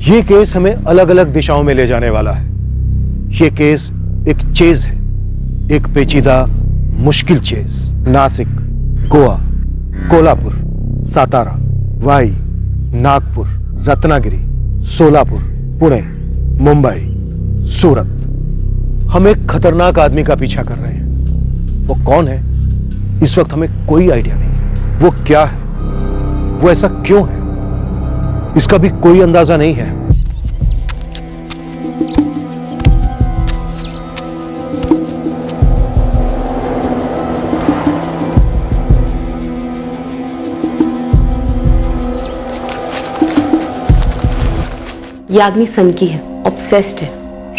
ये केस हमें अलग अलग दिशाओं में ले जाने वाला है। ये केस एक चेज है, एक पेचीदा मुश्किल चेज। नासिक, गोवा, कोल्हापुर, सातारा, वाई, नागपुर, रत्नागिरी, सोलापुर, पुणे, मुंबई, सूरत। हम एक खतरनाक आदमी का पीछा कर रहे हैं। वो कौन है इस वक्त हमें कोई आइडिया नहीं। वो क्या है, वो ऐसा क्यों है, इसका भी कोई अंदाजा नहीं है। ये आदमी सनकी है, ऑब्सेस्ड है।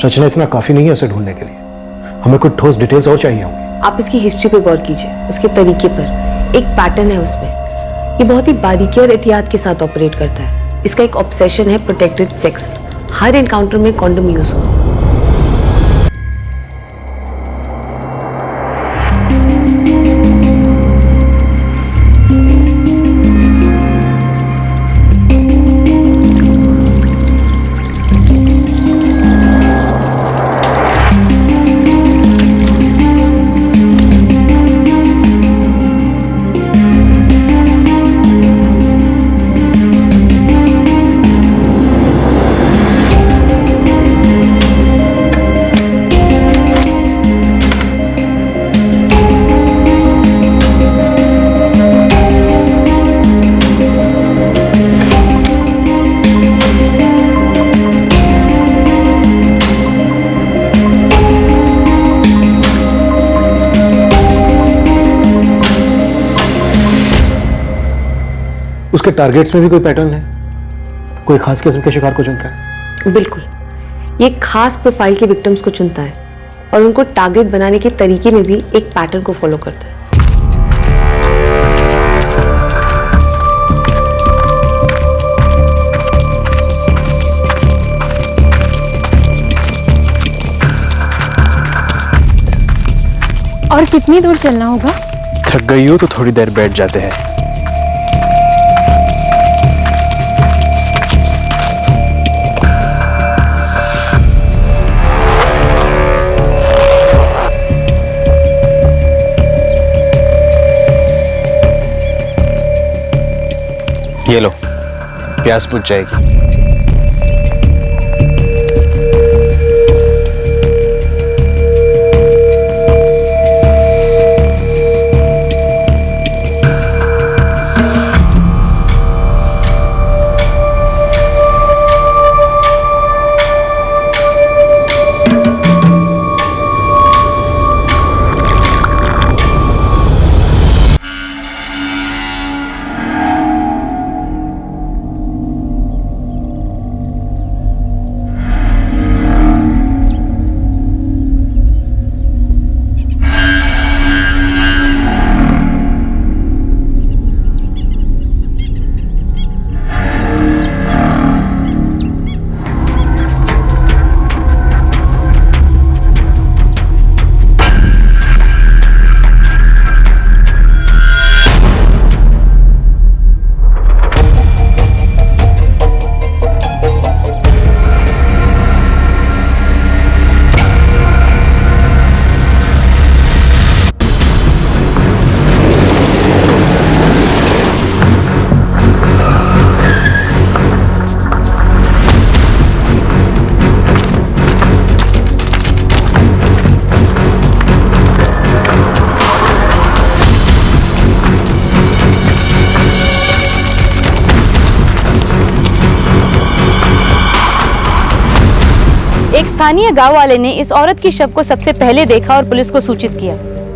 रचना इतना काफी नहीं है उसे ढूंढने के लिए। हमें कुछ ठोस डिटेल्स और चाहिए होंगी। आप इसकी हिस्ट्री पे गौर कीजिए, उसके तरीके पर एक पैटर्न है उसमें। ये बहुत ही बारीकी और एहतियात के साथ ऑपरेट करता है। इसका एक ऑब्सेशन है प्रोटेक्टेड सेक्स। हर एनकाउंटर में कॉन्डोम यूज हो। उसके टारगेट्स में भी कोई पैटर्न है? कोई खास किस्म के शिकार को चुनता है? बिल्कुल, ये खास प्रोफाइल के विक्टिम्स को चुनता है और उनको टारगेट बनाने के तरीके में भी एक पैटर्न को फॉलो करता है। और कितनी दूर चलना होगा? थक गई हो तो थोड़ी देर बैठ जाते हैं। ये लो, प्यास बुझ जाएगी। एक स्थानीय गांव वाले ने इस औरत की शव को सबसे पहले देखा और पुलिस को सूचित किया।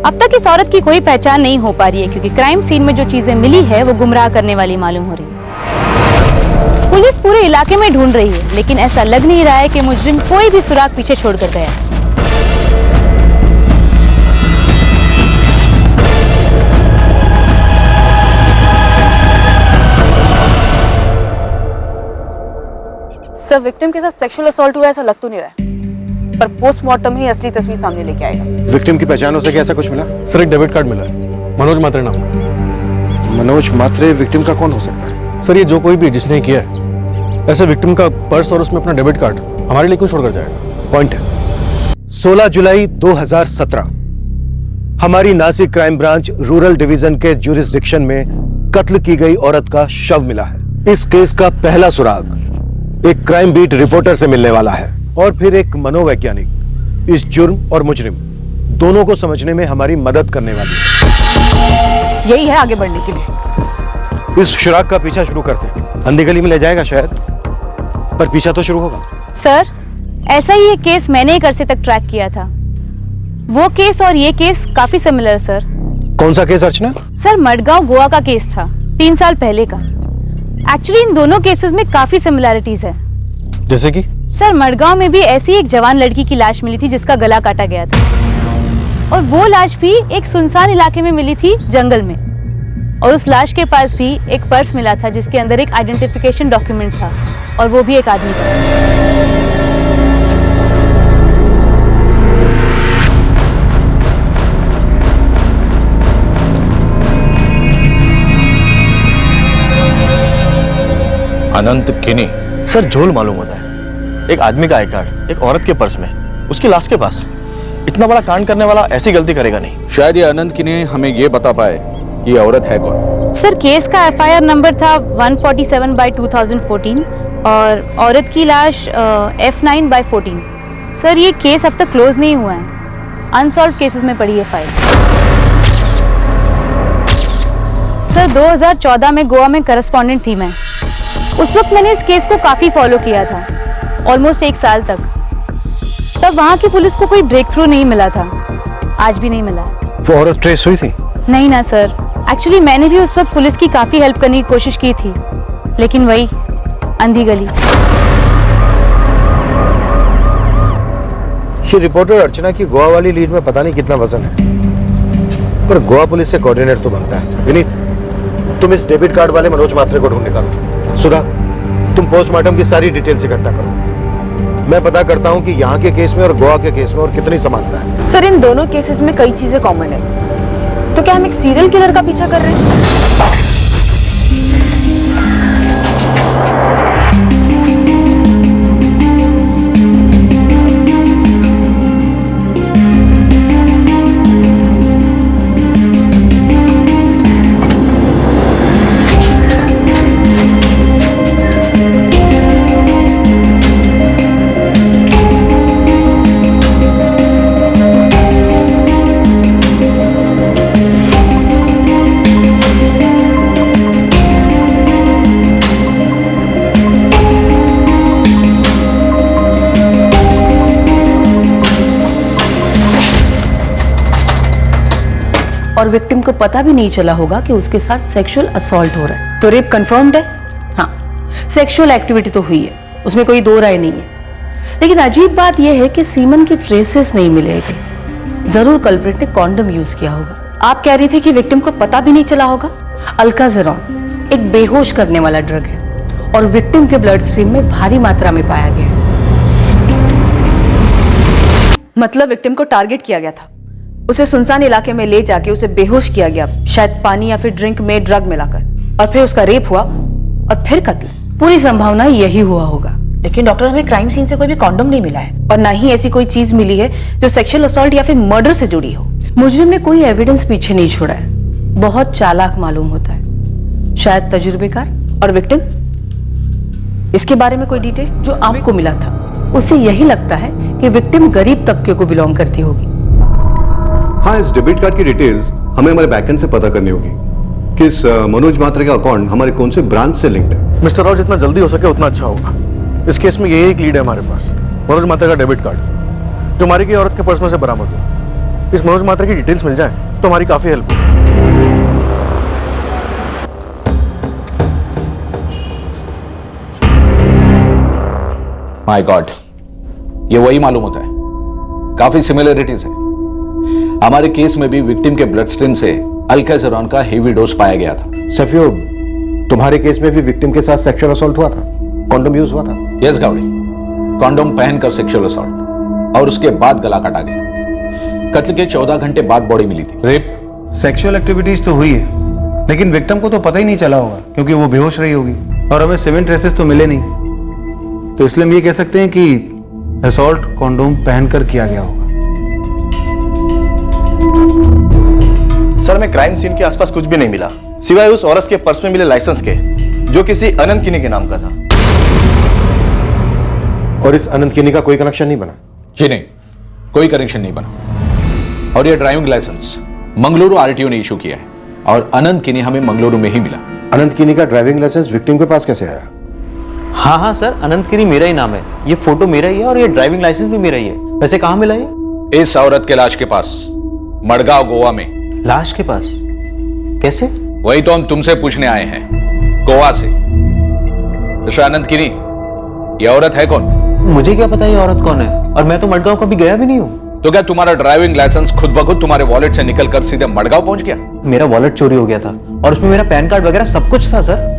अब तक इस औरत की कोई पहचान नहीं हो पा रही है क्योंकि क्राइम सीन में जो चीजें मिली है वो गुमराह करने वाली मालूम हो रही है। पुलिस पूरे इलाके में ढूंढ रही है लेकिन ऐसा लग नहीं रहा है कि मुजरिम कोई भी सुराग पीछे छोड़कर गया। सर, विक्टिम के साथ सेक्सुअल असॉल्ट हुआ ऐसा लग तो नहीं रहा है, पर पोस्टमार्टम ही असली तस्वीर सामने लेके आएगा। विक्टिम की पहचान हो सके ऐसा कुछ मिला? सर, एक डेबिट कार्ड मिला है, मनोज मात्रे नाम का। मनोज मात्रे विक्टिम का कौन हो सकता है? सर, ये जो कोई भी जिसने किया है ऐसे विक्टिम का पर्स और उसमें अपना डेबिट कार्ड हमारे लिए क्यों छोड़कर जाएगा? पॉइंट है। 16 जुलाई 2017 हमारी Nashik crime branch rural division के ज्यूरिसडिक्शन में कत्ल की गई औरत का शव मिला है। इस केस का पहला सुराग एक क्राइम बीट रिपोर्टर से मिलने वाला है और फिर एक मनोवैज्ञानिक इस जुर्म और मुजरिम दोनों को समझने में हमारी मदद करने वाली है। यही है आगे बढ़ने के लिए। इस सुराग का पीछा शुरू करते हैं। अंधी गली में ले जाएगा शायद, पर पीछा तो शुरू होगा। सर, ऐसा ही एक केस मैंने एक अरसे तक ट्रैक किया था। वो केस और ये केस काफी सिमिलर सर। कौन सा केस अर्चना? सर, मडगांव गोवा का केस था 3 साल पहले का। एक्चुअली इन दोनों केसेस में काफी सिमिलैरिटीज है। जैसे कि? सर, मडगांव में भी ऐसी एक जवान लड़की की लाश मिली थी जिसका गला काटा गया था, और वो लाश भी एक सुनसान इलाके में मिली थी, जंगल में। और उस लाश के पास भी एक पर्स मिला था जिसके अंदर एक आइडेंटिफिकेशन डॉक्यूमेंट था, और वो भी एक आदमी का। अनंत किनी। सर, झोल मालूम होता है। एक आदमी का आई कार्ड एक औरत के पर्स में, उसकी लाश के पास। इतना बड़ा कांड करने वाला ऐसी गलती करेगा नहीं। शायद ये अनंत किनी हमें ये बता पाए कि ये औरत है कौन। सर, केस का FIR नंबर था 147/2014 और औरत की लाश F9/14। सर, ये केस अब तक क्लोज नहीं हुआ है। अनसॉल्व केसेस में पड़ी है फाइल। सर, 2014 में गोवा में करस्पॉन्डेंट थी मैं। उस वक्त मैंने इस केस को काफी फॉलो किया था, ऑलमोस्ट 1 साल तक। तब वहाँ की पुलिस को कोई ब्रेक थ्रू नहीं मिला था, आज भी नहीं मिला। वो औरत ट्रेस हुई थी? नहीं ना सर, एक्चुअली मैंने भी उस वक्त पुलिस की काफी हेल्प करने की कोशिश की थी, लेकिन वही अंधी गली। ये रिपोर्टर अर्चना की गोवा वाली लीड में पता नहीं कितना वजन है, पर गोवा पुलिस से कोऑर्डिनेटर तो बनता है। विनीत, तुम इस डेबिट कार्ड वाले मनोज मात्रे को ढूंढ निकालो। सुधा, तुम पोस्टमार्टम की सारी डिटेल्स इकट्ठा करो। मैं पता करता हूं कि यहाँ के केस में और गोवा के केस में और कितनी समानता है। सर, इन दोनों केसेस में कई चीजें कॉमन है। तो क्या हम एक सीरियल किलर का पीछा कर रहे हैं? और विक्टिम को पता भी नहीं चला होगा कि उसके साथ सेक्सुअल असॉल्ट हो रहा है। तो रेप कंफर्म्ड है? हाँ, सेक्सुअल एक्टिविटी तो हुई है, उसमें कोई दो राय नहीं है। लेकिन अजीब बात यह है कि सीमन की ट्रेसेस नहीं मिलेगी। जरूर कल्प्रिट ने कॉन्डम यूज किया होगा। आप कह रही थी कि विक्टिम को पता भी नहीं चला होगा? अल्काजेरॉन एक बेहोश करने वाला ड्रग है और विक्टिम के ब्लड स्ट्रीम में भारी मात्रा में पाया गया है। मतलब विक्टिम को टारगेट किया गया था, उसे सुनसान इलाके में ले जाके उसे बेहोश किया गया, शायद पानी या फिर ड्रिंक में ड्रग मिलाकर, और फिर उसका रेप हुआ और फिर कत्ल। पूरी संभावना यही हुआ होगा। लेकिन डॉक्टर, हमें क्राइम सीन से कोई भी कॉन्डम नहीं मिला है और ना ही ऐसी कोई चीज मिली है जो सेक्सुअल असॉल्ट या फिर मर्डर से जुड़ी हो। मुजरिम ने कोई एविडेंस पीछे नहीं छोड़ा है, बहुत चालाक मालूम होता है, शायद तजुर्बेकार। और विक्टिम, इसके बारे में कोई डिटेल? जो आपको मिला था उससे यही लगता है कि विक्टिम गरीब तबके को बिलोंग करती होगी। हाँ, इस डेबिट कार्ड की डिटेल्स हमें हमारे बैकएंड से पता करनी होगी कि इस मनोज मात्रे का अकाउंट हमारे कौन से ब्रांच से लिंक्ड है। मिस्टर राव, जितना जल्दी हो सके उतना अच्छा होगा। इस केस में यही एक लीड है हमारे पास, मनोज मात्रे का डेबिट कार्ड जो हमारी की औरत के पर्स में से बरामद हुआ। इस मनोज मात्रे की डिटेल्स मिल जाए तो हमारी काफी हेल्प होगी। माय गॉड, ये वही मालूम होता है। काफी सिमिलरिटीज है। हमारे केस में भी विक्टिम के ब्लड स्ट्रीम से अल्काजेरॉन का हेवी डोज पाया गया था। सफियो, तुम्हारे केस में भी विक्टिम के साथ सेक्सुअल असॉल्ट हुआ था, कॉन्डम यूज हुआ था? यस गावड़ी, कॉन्डोम पहनकर सेक्सुअल असॉल्ट और उसके बाद गला काटा गया। कत्ल के 14 घंटे बाद बॉडी मिली थी। रेप, सेक्सुअल एक्टिविटीज तो हुई है, लेकिन विक्टिम को तो पता ही नहीं चला होगा क्योंकि वो बेहोश रही होगी और हमें 7 ट्रेसेस तो मिले नहीं। तो इसलिए हम ये कह सकते हैं कि असॉल्ट कॉन्डोम पहनकर किया गया होगा। सर, हमें क्राइम सीन के आसपास कुछ भी नहीं मिला सिवाय उस औरत के पर्स में मिले लाइसेंस के, जो किसी अनंत किनी के नाम का था। और इस अनंत किनी का कोई कनेक्शन नहीं बना? जी नहीं, कोई कनेक्शन नहीं बना। और ये ड्राइविंग लाइसेंस मंगलुरु आरटीओ ने इशू किया है और अनंत किनी हमें मंगलुरु में ही मिला। अनंत किनी का ड्राइविंग लाइसेंस विक्टिम के पास कैसे आया? हाँ हाँ सर, अनंत गिरी मेरा ही नाम है, ये फोटो मेरा ही है और ये ड्राइविंग लाइसेंस भी मेरा ही है। वैसे कहाँ मिला ये? इस औरत के लाश के पास, मडगांव गोवा में। लाश के पास? कैसे? वही तो हम तुमसे पूछने आए हैं, गोवा से। मिस्टर अनंत किनी, ये औरत है कौन? मुझे क्या पता ये औरत कौन है, और मैं तो मडगांव कभी गया भी नहीं हूँ। तो क्या तुम्हारा ड्राइविंग लाइसेंस खुद ब खुद तुम्हारे वॉलेट से निकलकर सीधे मडगांव पहुंच गया? मेरा वॉलेट चोरी हो गया था और उसमें मेरा पैन कार्ड वगैरह सब कुछ था सर।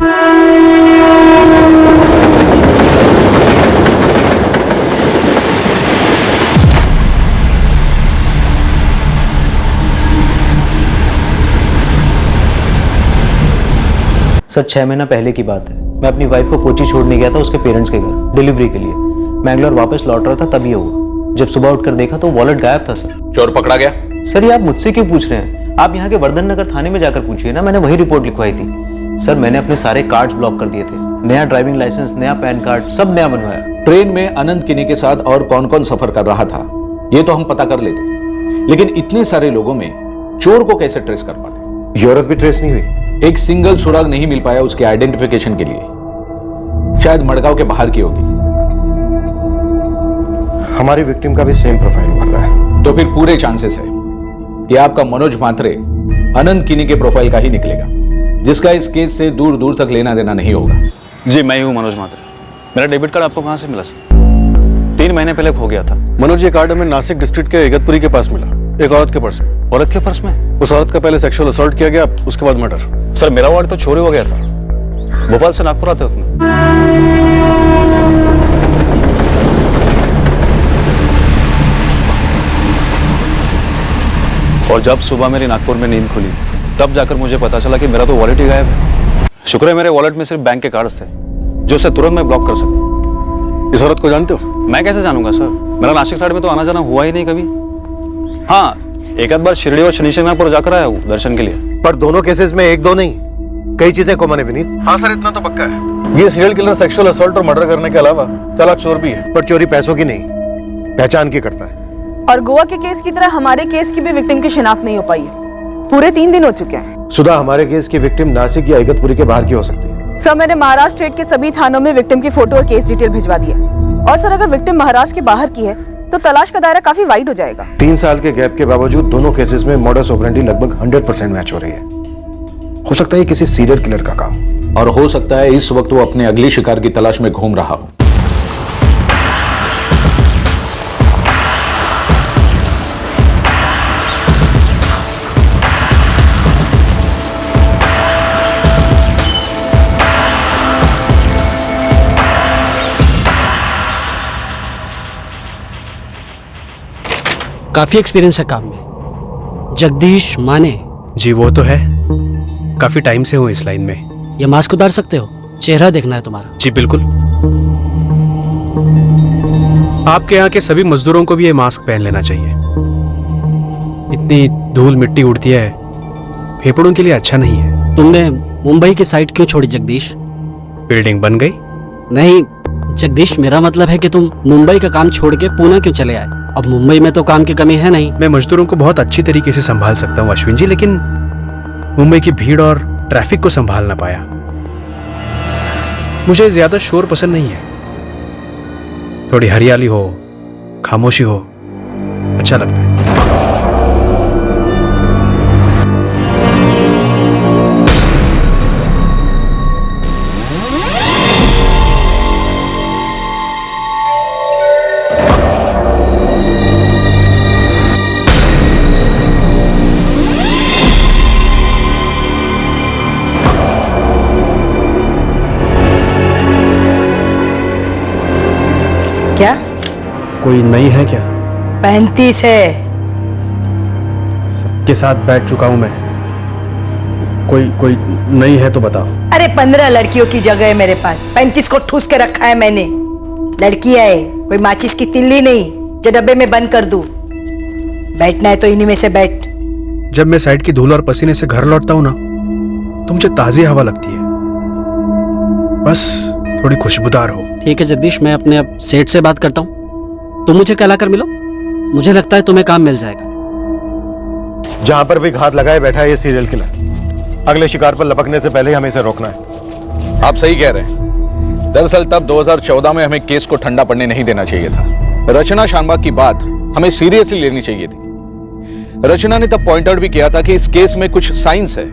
सर 6 महीना पहले की बात है, मैं अपनी वाइफ को कोची छोड़ने गया था उसके पेरेंट्स के घर डिलीवरी के लिए। मैंगलोर वापस लौट रहा था तभी हुआ। जब सुबह उठकर देखा तो वॉलेट गायब था सर। चोर पकड़ा गया? सर ये आप मुझसे क्यों पूछ रहे हैं? आप यहाँ के वर्धन नगर थाने में जाकर पूछिए ना, मैंने वही रिपोर्ट लिखवाई थी। सर मैंने अपने सारे कार्ड्स ब्लॉक कर दिए थे, नया ड्राइविंग लाइसेंस, नया पैन कार्ड, सब नया बनवाया। ट्रेन में अनंत किनी के साथ और कौन कौन सफर कर रहा था ये तो हम पता कर लेते, लेकिन इतने सारे लोगों में चोर को कैसे ट्रेस कर पाते? ये औरत भी ट्रेस नहीं हुई? एक सिंगल सुराग नहीं मिल पाया उसके आइडेंटिफिकेशन के लिए। शायद मडगांव के बाहर की होगी। हमारी विक्टिम का भी सेम प्रोफाइल भर रहा है। तो फिर पूरे चांसेस है कि आपका मनोज म्हात्रे अनंत किनी के प्रोफाइल का ही निकलेगा, जिसका इस केस से दूर दूर तक लेना देना नहीं होगा। जी मैं ही हूँ मनोज म्हात्रे। मेरा डेबिट कार्ड आपको कहाँ से मिला सर? 3 महीने पहले खो गया था। मनोज, ये कार्ड हमें नासिक डिस्ट्रिक्ट के इगतपुरी के पास मिला, एक औरत के पर्स में। औरत के पर्स में? उस औरत का पहले सेक्सुअल असॉल्ट किया गया, उसके बाद मर्डर। सर मेरा वार्ड तो चोरी हो गया था, भोपाल से नागपुर आते वक्त में। और जब सुबह मेरी नागपुर में नींद खुली तब जाकर मुझे पता चला कि मेरा तो वॉलेट ही गायब है। शुक्र है मेरे वॉलेट में सिर्फ बैंक के कार्ड्स थे, जो उसे तुरंत मैं ब्लॉक कर सका। इस औरत को जानते हो? मैं कैसे जानूंगा सर, मेरा नासिक साइड में तो आना जाना हुआ ही नहीं कभी। हाँ, एक आध बार शिरडी और शनि शिंगणापुर जाकर आया हूँ दर्शन के लिए। पर दोनों केसेस में एक दो नहीं, कई चीजें कॉमन है विनीत। हाँ सर, इतना तो पक्का है। ये सीरियल किलर सेक्सुअल असॉल्ट और मर्डर करने के अलावा चालाक चोर भी है। पर चोरी पैसों की नहीं, पहचान की करता है। और गोवा के केस की तरह हमारे केस की भी विक्टिम की शिनाख्त नहीं हो पाई है। पूरे 3 दिन हो चुके हैं। सुधा, हमारे केस की विक्टिम नासिक या इगतपुरी के बाहर की हो सकती है। सर मैंने महाराष्ट्र स्टेट के सभी थानों में विक्टिम की फोटो और केस डिटेल भिजवा दी है। और सर अगर विक्टिम महाराष्ट्र के बाहर की है तो तलाश का दायरा काफी वाइड हो जाएगा। 3 साल के गैप के बावजूद दोनों केसेस में मॉडस ऑपरेंडी लगभग 100% मैच हो रही है। हो सकता है किसी सीरियल किलर का काम, और हो सकता है इस वक्त वो अपने अगली शिकार की तलाश में घूम रहा हो। काफी एक्सपीरियंस है काम में। जगदीश माने? जी वो तो है, काफी टाइम से हूँ इस लाइन में। ये मास्क उतार सकते हो? चेहरा देखना है तुम्हारा। जी बिल्कुल। आपके यहाँ के सभी मजदूरों को भी ये मास्क पहन लेना चाहिए। इतनी धूल मिट्टी उड़ती है, फेफड़ों के लिए अच्छा नहीं है। तुमने मुंबई की साइट क्यों छोड़ी जगदीश? बिल्डिंग बन गई? नहीं जगदीश, मेरा मतलब है कि तुम मुंबई का काम छोड़ के पुणे क्यों चले आए? अब मुंबई में तो काम की कमी है नहीं। मैं मजदूरों को बहुत अच्छी तरीके से संभाल सकता हूँ अश्विन जी, लेकिन मुंबई की भीड़ और ट्रैफिक को संभाल ना पाया। मुझे ज्यादा शोर पसंद नहीं है, थोड़ी हरियाली हो, खामोशी हो, अच्छा लगता है। क्या कोई नई है क्या? 35 है। सबके साथ बैठ चुका हूं मैं, कोई नई है तो बताओ। अरे 15 लड़कियों की जगह है मेरे पास, 35 को ठूस के रखा है मैंने। लड़की है, कोई माचिस की तिल्ली नहीं जो डब्बे में बंद कर दूं। बैठना है तो इन्हीं में से बैठ। जब मैं साइड की धूल और पसीने से घर लौटता हूँ ना, तो मुझे ताजी हवा लगती है, बस थोड़ी खुशबूदार हो। ठीक है जगदीश, मैं अपने अब सेठ से बात करता हूँ, तुम मुझे कल आकर मिलो, मुझे लगता है तुम्हें काम मिल जाएगा। जहां पर भी घात लगाए बैठा है ये सीरियल किलर, अगले शिकार पर लपकने से पहले ही हमें इसे रोकना है। आप सही कह रहे हैं। दरअसल तब 2014 में हमें केस को ठंडा पड़ने नहीं देना चाहिए था। रचना शानबाग की बात हमें सीरियसली लेनी चाहिए थी। रचना ने तब पॉइंट आउट भी किया था कि इस केस में कुछ साइंस है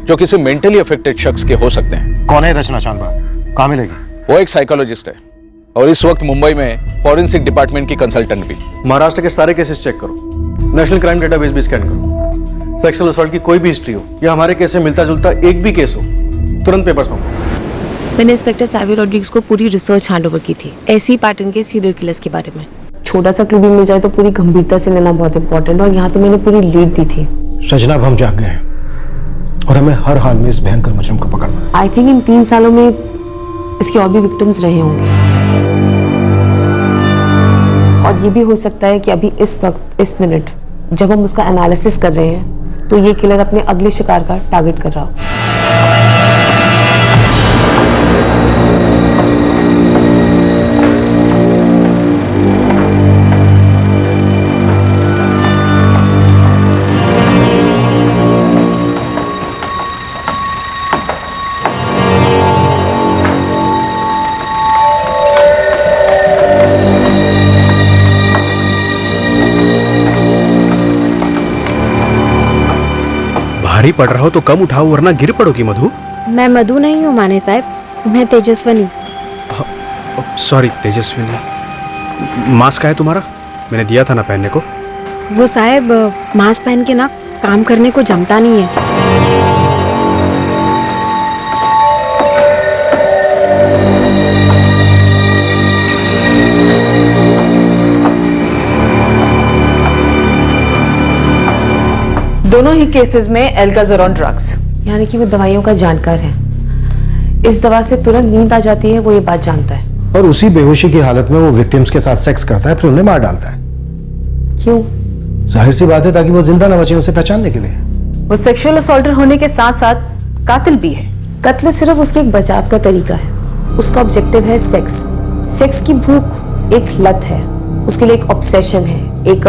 जो किसी मेंटली अफेक्टेड शख्स के हो सकते हैं। कौन है रचना शानबाग, कहां मिलेगी? वो एक साइकोलॉजिस्ट है और इस वक्त मुंबई में फॉरेंसिक डिपार्टमेंट की कंसल्टेंट भी। महाराष्ट्र के सारे केसेस चेक करो, नेशनल क्राइम डेटाबेस भी स्कैन करो। सेक्सुअल असॉल्ट की कोई भी हिस्ट्री हो या हमारे केस से मिलता जुलता एक भी केस हो, तुरंत पेपर्स मंगवाओ। मैंने इंस्पेक्टर सावी रॉड्रिग्स को पूरी रिसर्च हैंडओवर की थी, ऐसे ही पैटर्न के सीरियल किलर्स के बारे में। छोटा सा क्लू भी मिल जाए तो पूरी गंभीरता से लेना बहुत इंपॉर्टेंट, और यहाँ तो मैंने पूरी लीड दी थी। रचना, अब हम जाग गए हैं और हमें हर हाल में इस भयंकर मुजरिम को पकड़ना है। आई थिंक इन 3 सालों में इसके और भी विक्टिम्स रहे होंगे, और ये भी हो सकता है कि अभी इस वक्त, इस मिनट जब हम उसका एनालिसिस कर रहे हैं, तो ये किलर अपने अगले शिकार का टारगेट कर रहा हो। भारी पड़ रहा हो तो कम उठाओ वरना गिर पड़ोगी मधु। मैं मधु नहीं हूँ माने साहब, मैं तेजस्वनी। सॉरी तेजस्विनी। मास्क है तुम्हारा? मैंने दिया था ना पहनने को। वो साहब मास्क पहन के ना काम करने को जमता नहीं है। दोनों ही केसेस में एल्काज़ोरॉन ड्रग्स, यानी कि वो दवाइयों का जानकार है। इस दवा से तुरंत नींद आ जाती है, वो ये बात जानता है। और उसी बेहोशी की हालत में वो विक्टिम्स के साथ सेक्स करता है, फिर उन्हें मार डालता है। क्यों? जाहिर सी बात है, ताकि वो जिंदा न बचे उसे पहचानने के लिए। वो सेक्सुअल असॉल्टर होने के साथ साथ कातिल भी है। कत्ल सिर्फ उसके एक बचाव का तरीका है। उसका ऑब्जेक्टिव है सेक्स। सेक्स की भूख एक लत है, उसके लिए एक ऑब्सेशन है, एक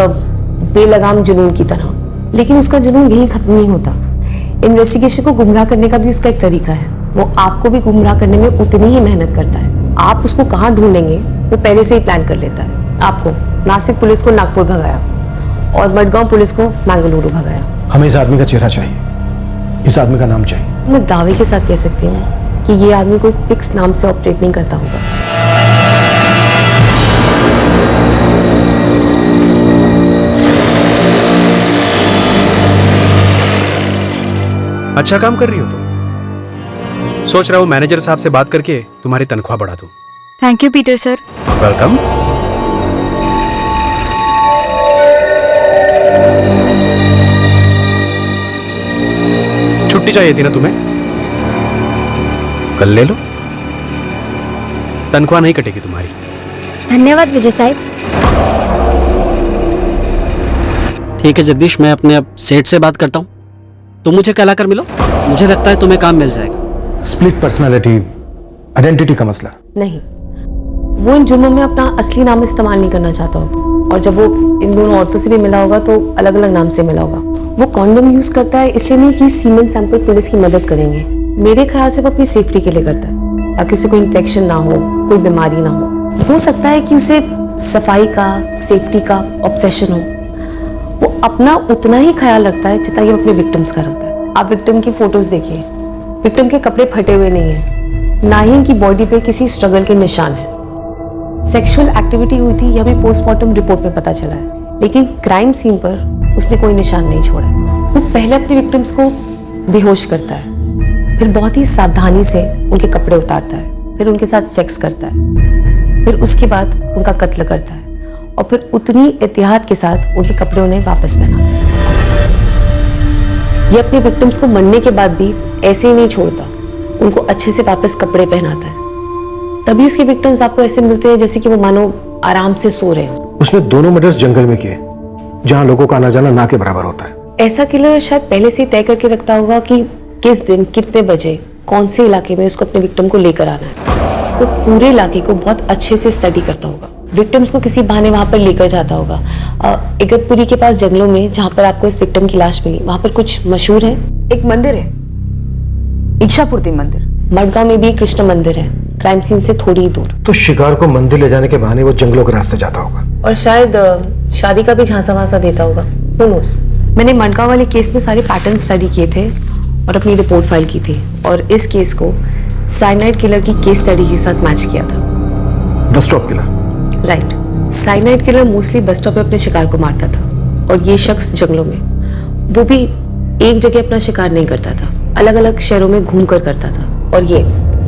बेलगाम जुनून की तरह। लेकिन उसका जुनून यही खत्म नहीं होता। इन्वेस्टिगेशन को गुमराह करने का भी उसका एक तरीका है। वो आपको भी गुमराह करने में उतनी ही मेहनत करता है। आप उसको कहाँ ढूंढेंगे वो पहले से ही प्लान कर लेता है। आपको नासिक पुलिस को नागपुर भगाया और मडगांव पुलिस को मंगलुरु भगाया। हमें इस आदमी का चेहरा चाहिए, इस आदमी का नाम चाहिए। मैं दावे के साथ कह सकती हूँ कि ये आदमी कोई फिक्स नाम से ऑपरेट नहीं करता होगा। अच्छा काम कर रही हो तुम। सोच रहा हूँ मैनेजर साहब से बात करके तुम्हारी तनख्वाह बढ़ा दूं। Thank you Peter sir. Welcome. छुट्टी चाहिए थी ना तुम्हें? कल ले लो, तनख्वाह नहीं कटेगी तुम्हारी। धन्यवाद विजय साहब। ठीक है जगदीश, मैं अपने अब सेठ से बात करता हूँ, तुम मुझे कल आकर मिलो, मुझे लगता है तुम्हें काम मिल जाएगा। स्प्लिट पर्सनालिटी, आइडेंटिटी का मसला नहीं, वो इन जुर्मों में अपना असली नाम इस्तेमाल नहीं करना चाहता होगा, और जब वो इन दोनों औरतों से भी मिला होगा तो अलग अलग नाम से मिला होगा। वो कॉन्डोम यूज करता है इसलिए नहीं कि सीमेन सैंपल पुलिस की मदद करेंगे। मेरे ख्याल से वो अपनी सेफ्टी के लिए करता है, ताकि उसे कोई इन्फेक्शन ना हो, कोई बीमारी ना हो सकता है कि उसे सफाई का, सेफ्टी का ऑब्सेशन हो। वो अपना उतना ही ख्याल रखता है जितना ये अपने विक्टिम्स का रखता है। आप विक्टिम की फोटोज देखिए, विक्टिम के कपड़े फटे हुए नहीं है, ना ही इनकी बॉडी पे किसी स्ट्रगल के निशान है। सेक्सुअल एक्टिविटी हुई थी यह हमें पोस्टमार्टम रिपोर्ट में पता चला है, लेकिन क्राइम सीन पर उसने कोई निशान नहीं छोड़ा। वो पहले अपने विक्टिम्स को बेहोश करता है, फिर बहुत ही सावधानी से उनके कपड़े उतारता है, फिर उनके साथ सेक्स करता है, फिर उसके बाद उनका कत्ल करता है, और फिर उतनी एहतियात के साथ उनके कपड़े उन्हें वापस पहनाता है। ये अपने विक्टिम्स को मरने के बाद भी ऐसे ही नहीं छोड़ता, उनको अच्छे से वापस कपड़े पहनाता है, तभी उसके विक्टिम्स आपको ऐसे मिलते हैं जैसे कि वो मानो आराम से सो रहे हो। उसने दोनों मर्डर्स जंगल में किए, जहां लोगों का आना जाना ना के बराबर होता है। ऐसा किलर शायद पहले से ही तय करके रखता होगा कि किस दिन कितने बजे कौन से इलाके में उसको अपने विक्टिम को लेकर आना है। तो पूरे इलाके को बहुत अच्छे से स्टडी करता होगा, विक्टिम्स को किसी बहाने वहां पर लेकर जाता होगा। इगतपुरी के पास जंगलों में जहां पर आपको इस विक्टिम की लाश मिली, वहां पर कुछ मशहूर है। एक मंदिर है, इच्छापूर्ति मंदिर। मडगांव में भी कृष्ण मंदिर है, क्राइम सीन से थोड़ी ही दूर। तो शिकार को मंदिर ले जाने के बहाने वो जंगलों के रास्ते जाता होगा, और शायद शादी का भी झांसा वासा देता होगा। Who knows? मैंने मडगांव वाले केस में सारे पैटर्न स्टडी किए थे और अपनी रिपोर्ट फाइल की थी, और इस केस को साइनाइड किलर की केस स्टडी के साथ मैच किया था। Bus stop killer. Right. Cyanide killer mostly bus stop पे अपने शिकार को मारता था, और ये शख्स जंगलों में, वो भी एक जगह अपना शिकार नहीं करता था, अलग अलग शहरों में घूम कर करता था। और ये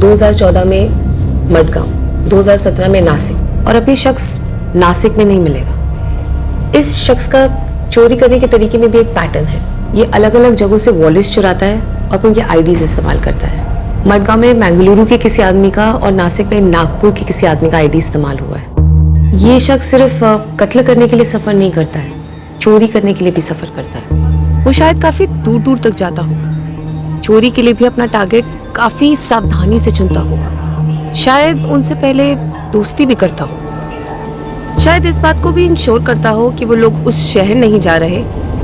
2014 में मडगांव, 2017 में नासिक, और अब ये शख्स नासिक में नहीं मिलेगा। इस शख्स का चोरी करने के तरीके में भी एक पैटर्न है। ये अलग अलग जगहों से वॉलेट्स चुराता है और उनके आईडीज इस्तेमाल करता है। मडगांव में मंगलुरु के किसी आदमी का और नासिक में नागपुर के किसी आदमी का आईडी इस्तेमाल हुआ है। ये शख्स सिर्फ कत्ल करने के लिए सफर नहीं करता है, चोरी करने के लिए भी सफर करता है। वो शायद काफी दूर दूर तक जाता होगा, चोरी के लिए भी अपना टारगेट काफी सावधानी से चुनता होगा, शायद उनसे पहले दोस्ती भी करता हो, शायद इस बात को भी इंश्योर करता हो कि वो लोग उस शहर नहीं जा रहे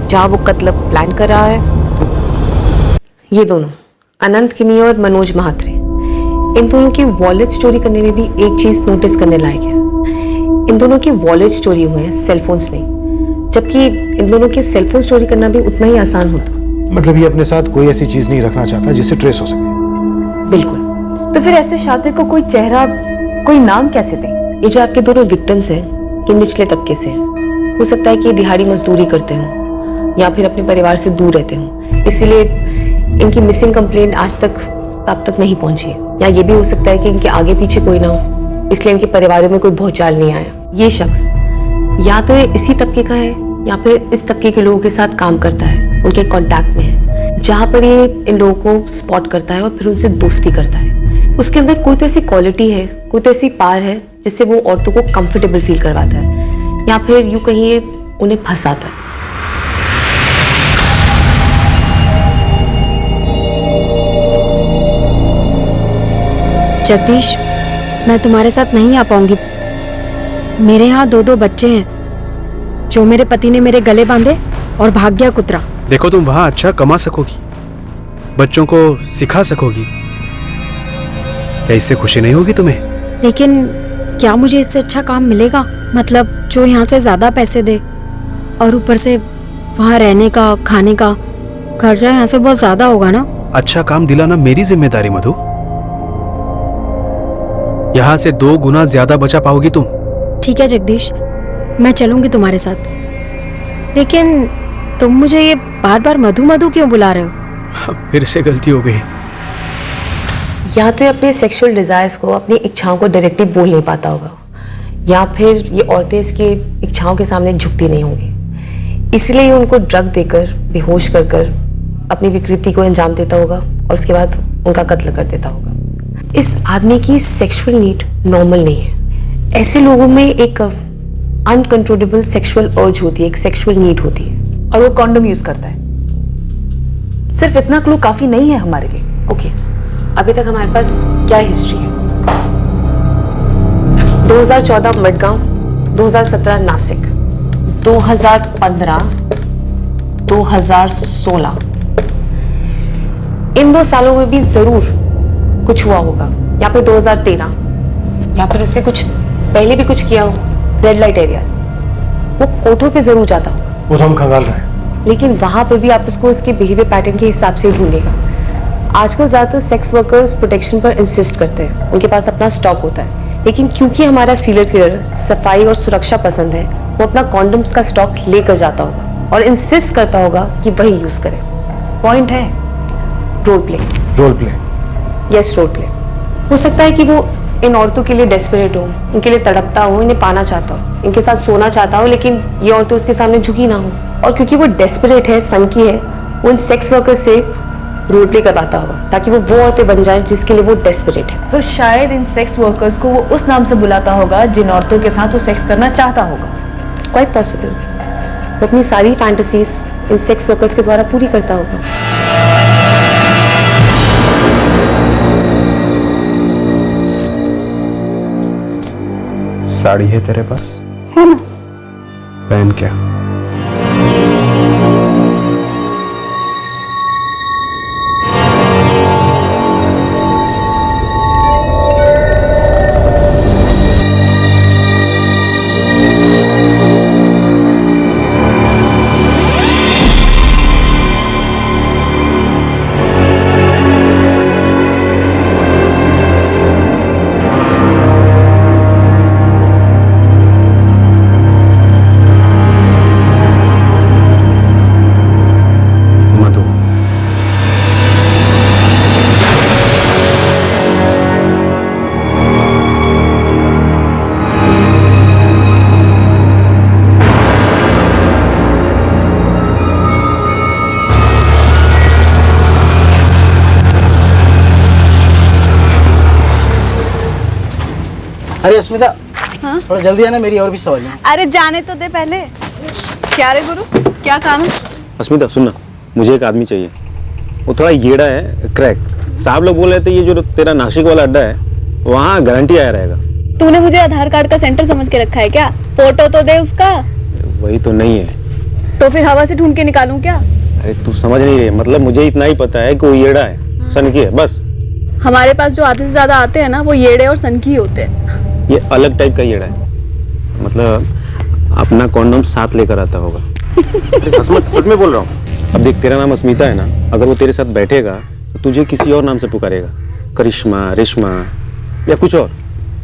जहां वो कत्ल प्लान कर रहा है। ये दोनों अनंत किनी और मनोज महात्रे, इन दोनों की वॉलेट्स चोरी करने में भी एक चीज नोटिस करने लायक है। इन दोनों की वॉलेट्स चोरी हुए हैं, सेलफोन्स नहीं, जबकि इन दोनों के सेलफोन्स चोरी करना भी उतना ही आसान होता। मतलब ये अपने साथ कोई ऐसी चीज नहीं रखना चाहता जिससे ट्रेस हो सके। बिल्कुल। तो फिर ऐसे शातिर को कोई चेहरा, कोई नाम कैसे दें? ये जो आपके दोनों विक्टिम्स हैं, ये निचले तबके से हैं। हो सकता है कि ये दिहाड़ी मजदूरी करते हों या फिर अपने परिवार से दूर रहते हों, इसीलिए इनकी मिसिंग कंप्लेंट आज तक अब तक नहीं पहुंची है। या ये भी हो सकता है कि इनके आगे पीछे कोई ना हो, इसलिए इनके परिवारों में कोई भूचाल नहीं आया। ये शख्स या तो ये इसी तबके का है या फिर इस तबके के लोगों के साथ काम करता है, उनके कांटेक्ट में है, जहां पर ये इन लोगों को स्पॉट करता है और फिर उनसे दोस्ती करता है। उसके अंदर कोई तो ऐसी क्वालिटी है, कोई तो ऐसी पार है जिससे वो औरतों को कंफर्टेबल फील करवाता है, या फिर यूं कहिए उन्हें फंसाता है। जगदीश, मैं तुम्हारे साथ नहीं आ पाऊंगी। मेरे यहाँ 2 बच्चे हैं जो मेरे पति ने मेरे गले बांधे और भाग गया कुतरा। देखो, तुम वहां अच्छा कमा सकोगी, बच्चों को सिखा सकोगी, क्या इससे खुशी नहीं होगी तुम्हें? लेकिन क्या मुझे इससे अच्छा काम मिलेगा? मतलब जो यहाँ से ज्यादा पैसे दे, और ऊपर से वहाँ रहने का, खाने का खर्चा यहाँ से बहुत ज्यादा होगा ना। अच्छा काम दिलाना मेरी जिम्मेदारी मधु। यहाँ से 2 गुना ज्यादा बचा पाओगी तुम। ठीक है जगदीश, मैं चलूंगी तुम्हारे साथ, लेकिन तुम मुझे ये बार बार मधु मधु क्यों बुला रहे हो? फिर से गलती हो गई। या तो ये अपने सेक्सुअल डिजायर्स को, अपनी इच्छाओं को डायरेक्टली बोल नहीं पाता होगा, या फिर ये औरतें इसकी इच्छाओं के सामने झुकती नहीं होंगी, इसलिए ये उनको ड्रग देकर, बेहोश कर कर अपनी विकृति को अंजाम देता होगा और उसके बाद उनका कत्ल कर देता होगा। इस आदमी की सेक्सुअल नीड नॉर्मल नहीं है। ऐसे लोगों में एक अनकंट्रोलेबल सेक्सुअल अर्ज होती है, एक सेक्सुअल नीड होती है, और वो कॉन्डोम यूज करता है। सिर्फ इतना क्लू काफी नहीं है हमारे लिए। ओके, अभी तक हमारे पास क्या हिस्ट्री है? 2014 मडगांव, 2017 नासिक, 2015, 2016, इन 2 सालों में भी जरूर कुछ हुआ होगा, या फिर 2013, या फिर उससे कुछ पहले भी कुछ किया हो। रेड लाइट एरियाज, वो कोठों पे जरूर जाता हो, वो तो हम खंगाल रहे हैं, लेकिन वहां पर भी आप उसको उसके बिहेवियर पैटर्न के हिसाब से ढूंढेगा। आजकल ज्यादातर सेक्स वर्कर्स प्रोटेक्शन पर इंसिस्ट करते हैं, उनके पास अपना स्टॉक होता है, लेकिन क्योंकि हमारा सीरियल किलर सफाई और सुरक्षा पसंद है, वो अपना कॉन्डम्स का स्टॉक लेकर जाता होगा और इंसिस्ट करता होगा कि वही यूज करे। पॉइंट है role play. Role play? Yes, role play. हो सकता है कि वो इन औरतों के लिए डेस्परेट हो, उनके लिए तड़पता हो, इन्हें पाना चाहता हो, इनके साथ सोना चाहता हो, लेकिन ये औरतें उसके सामने झुकी ना हो। और क्योंकि वो डेस्परेट है, सनकी है, वो इन सेक्स वर्कर्स से रोल प्ले करवाता होगा ताकि वो औरतें बन जाएं जिसके लिए वो डेस्परेट है। तो शायद इन सेक्स वर्कर्स को वो उस नाम से बुलाता होगा जिन औरतों के साथ वो सेक्स करना चाहता होगा। Quite possible. वो अपनी सारी फैंटेसीज इन सेक्स वर्कर्स के द्वारा पूरी करता होगा। साड़ी है तेरे पास? है ना। पहन क्या? अरे अस्मिता, थोड़ा जल्दी आना, मेरी और भी सवाल है। अरे जाने तो दे पहले। क्या रे गुरु, क्या काम है? अस्मिता सुनना, मुझे एक आदमी चाहिए। वो थोड़ा येड़ा है, क्रैक। साहब लोग बोल रहे थे ये जो तेरा नासिक वाला अड्डा है वहाँ गारंटी आया रहेगा। तूने मुझे आधार कार्ड का सेंटर समझ के रखा है क्या? फोटो तो दे उसका। वही तो नहीं है। तो फिर हवा से ढूंढ के निकालूं क्या? अरे तू समझ नहीं रही, मतलब मुझे इतना ही पता है कि वो येड़ा है, सनकी है, बस। हमारे पास जो आधे से ज्यादा आते हैं ना, वो येड़े और सनकी होते हैं। ये अलग टाइप का येड़ा है, मतलब अपना कॉन्डोम साथ लेकर आता होगा। सच में बोल रहा हूँ। अब देख, तेरा नाम अस्मिता है ना, अगर वो तेरे साथ बैठेगा तो तुझे किसी और नाम से पुकारेगा, करिश्मा, रेशमा या कुछ और।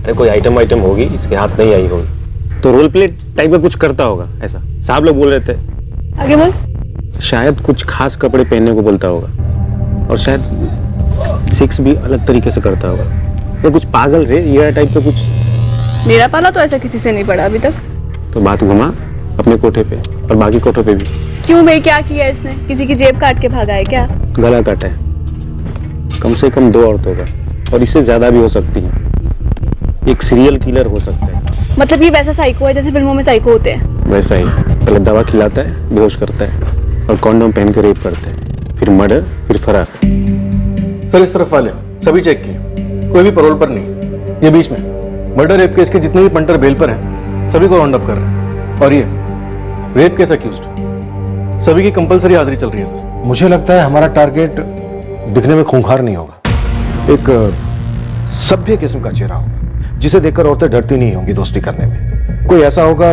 अरे कोई आइटम होगी, इसके हाथ नहीं आई होगी, तो रोल प्ले टाइप का कुछ करता होगा ऐसा। साहब लोग बोल रहे थे। आगे बोल। शायद कुछ खास कपड़े पहनने को बोलता होगा, और शायद सेक्स भी अलग तरीके से करता होगा। या कुछ पागल रे, ये टाइप का कुछ। मेरा पाला तो ऐसा किसी से नहीं पड़ा अभी तक। तो बात घुमा अपने कोठे पे और बाकी कोठों पे भी। क्यों भाई, क्या किया इसने? किसी की जेब काट के भागा है क्या? गला काटा है, कम से कम 2 औरतों का, और इससे ज्यादा भी हो सकती है। एक सीरियल किलर हो सकता है। मतलब ये वैसा साइको है जैसे फिल्मों में साइको होते हैं? वैसा ही, पहले दवा खिलाता है, बेहोश करता है, और कॉन्डोम पहन के रेप करता है, फिर मर्डर, फिर फरार। सर इस तरफ वाले सभी चेक किए, कोई भी पैरोल पर नहीं। ये बीच में मर्डर रेप केस के जितने भी पंटर बेल पर हैं सभी को राउंड अप कर रहे हैं, और ये रेप केस अक्यूज्ड सभी की कंपलसरी हाजिरी चल रही है सर। मुझे लगता है हमारा टारगेट दिखने में खूंखार नहीं होगा, एक सभ्य किस्म का चेहरा होगा जिसे देखकर औरतें डरती नहीं होंगी दोस्ती करने में। कोई ऐसा होगा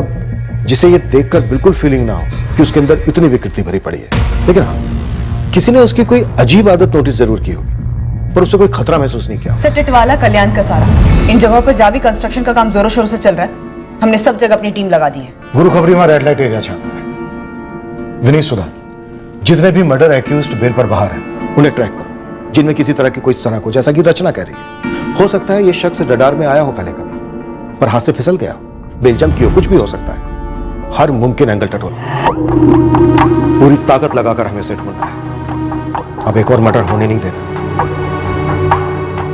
जिसे ये देखकर बिल्कुल फीलिंग ना हो कि उसके अंदर इतनी विकृति भरी पड़ी है। लेकिन हाँ, किसी ने उसकी कोई अजीब आदत नोटिस जरूर की होगी, पर उससे कोई खतरा महसूस नहीं किया। सर टिटवाला, कल्याण का सारा, इन जगहों पर जहाँ भी कंस्ट्रक्शन का काम जोरों शोरों से चल रहा है, हमने सब जगह अपनी टीम लगा दी है। गुरु खबरी वहां रेड लाइट एरिया चाहता है। विनीत सुधा, जितने भी मर्डर एक्यूज्ड बेल पर बाहर हैं उन्हें ट्रैक करो, जिनमें किसी तरह की कोई सनक हो, जैसा कि रचना कह रही है। हो सकता है ये शख्स रडार में आया हो पहले कभी, पर हाथ से फिसल गया, बेलजम की हो, कुछ भी हो सकता है। हर मुमकिन एंगल टटोला, पूरी ताकत लगाकर हमें उसे ढूंढना है। अब एक और मर्डर होने नहीं देना।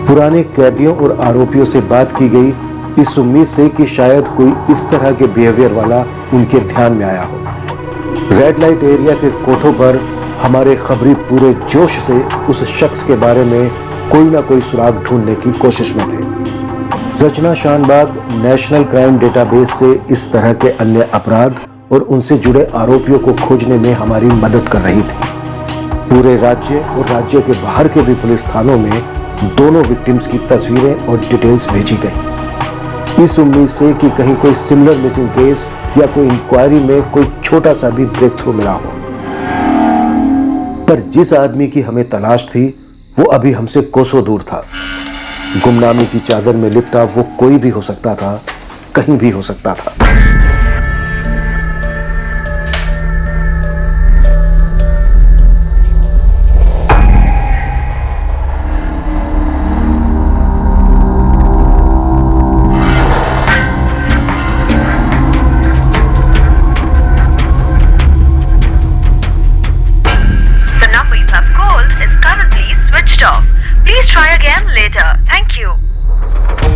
पुराने कैदियों और आरोपियों से बात की गई इस उम्मीद से कि शायद कोई इस तरह के बिहेवियर वाला उनके ध्यान में आया हो। रेड लाइट एरिया के कोठों पर हमारे खबरी पूरे जोश से उस शख्स के बारे में कोई ना कोई सुराग ढूंढने की कोशिश में थे। रचना शानबाग नेशनल क्राइम डेटाबेस से इस तरह के अन्य अपराध और उनसे जुड़े आरोपियों को खोजने में हमारी मदद कर रही थी। पूरे राज्य और राज्य के बाहर के भी पुलिस थानों में दोनों विक्टिम्स की तस्वीरें और डिटेल्स भेजी गई, इस उम्मीद से कि कहीं कोई सिमिलर मिसिंग केस या कोई इंक्वायरी में कोई छोटा सा भी ब्रेक थ्रू मिला हो। पर जिस आदमी की हमें तलाश थी वो अभी हमसे कोसों दूर था। गुमनामी की चादर में लिपटा वो कोई भी हो सकता था, कहीं भी हो सकता था। The number you have called is currently again later. Thank you.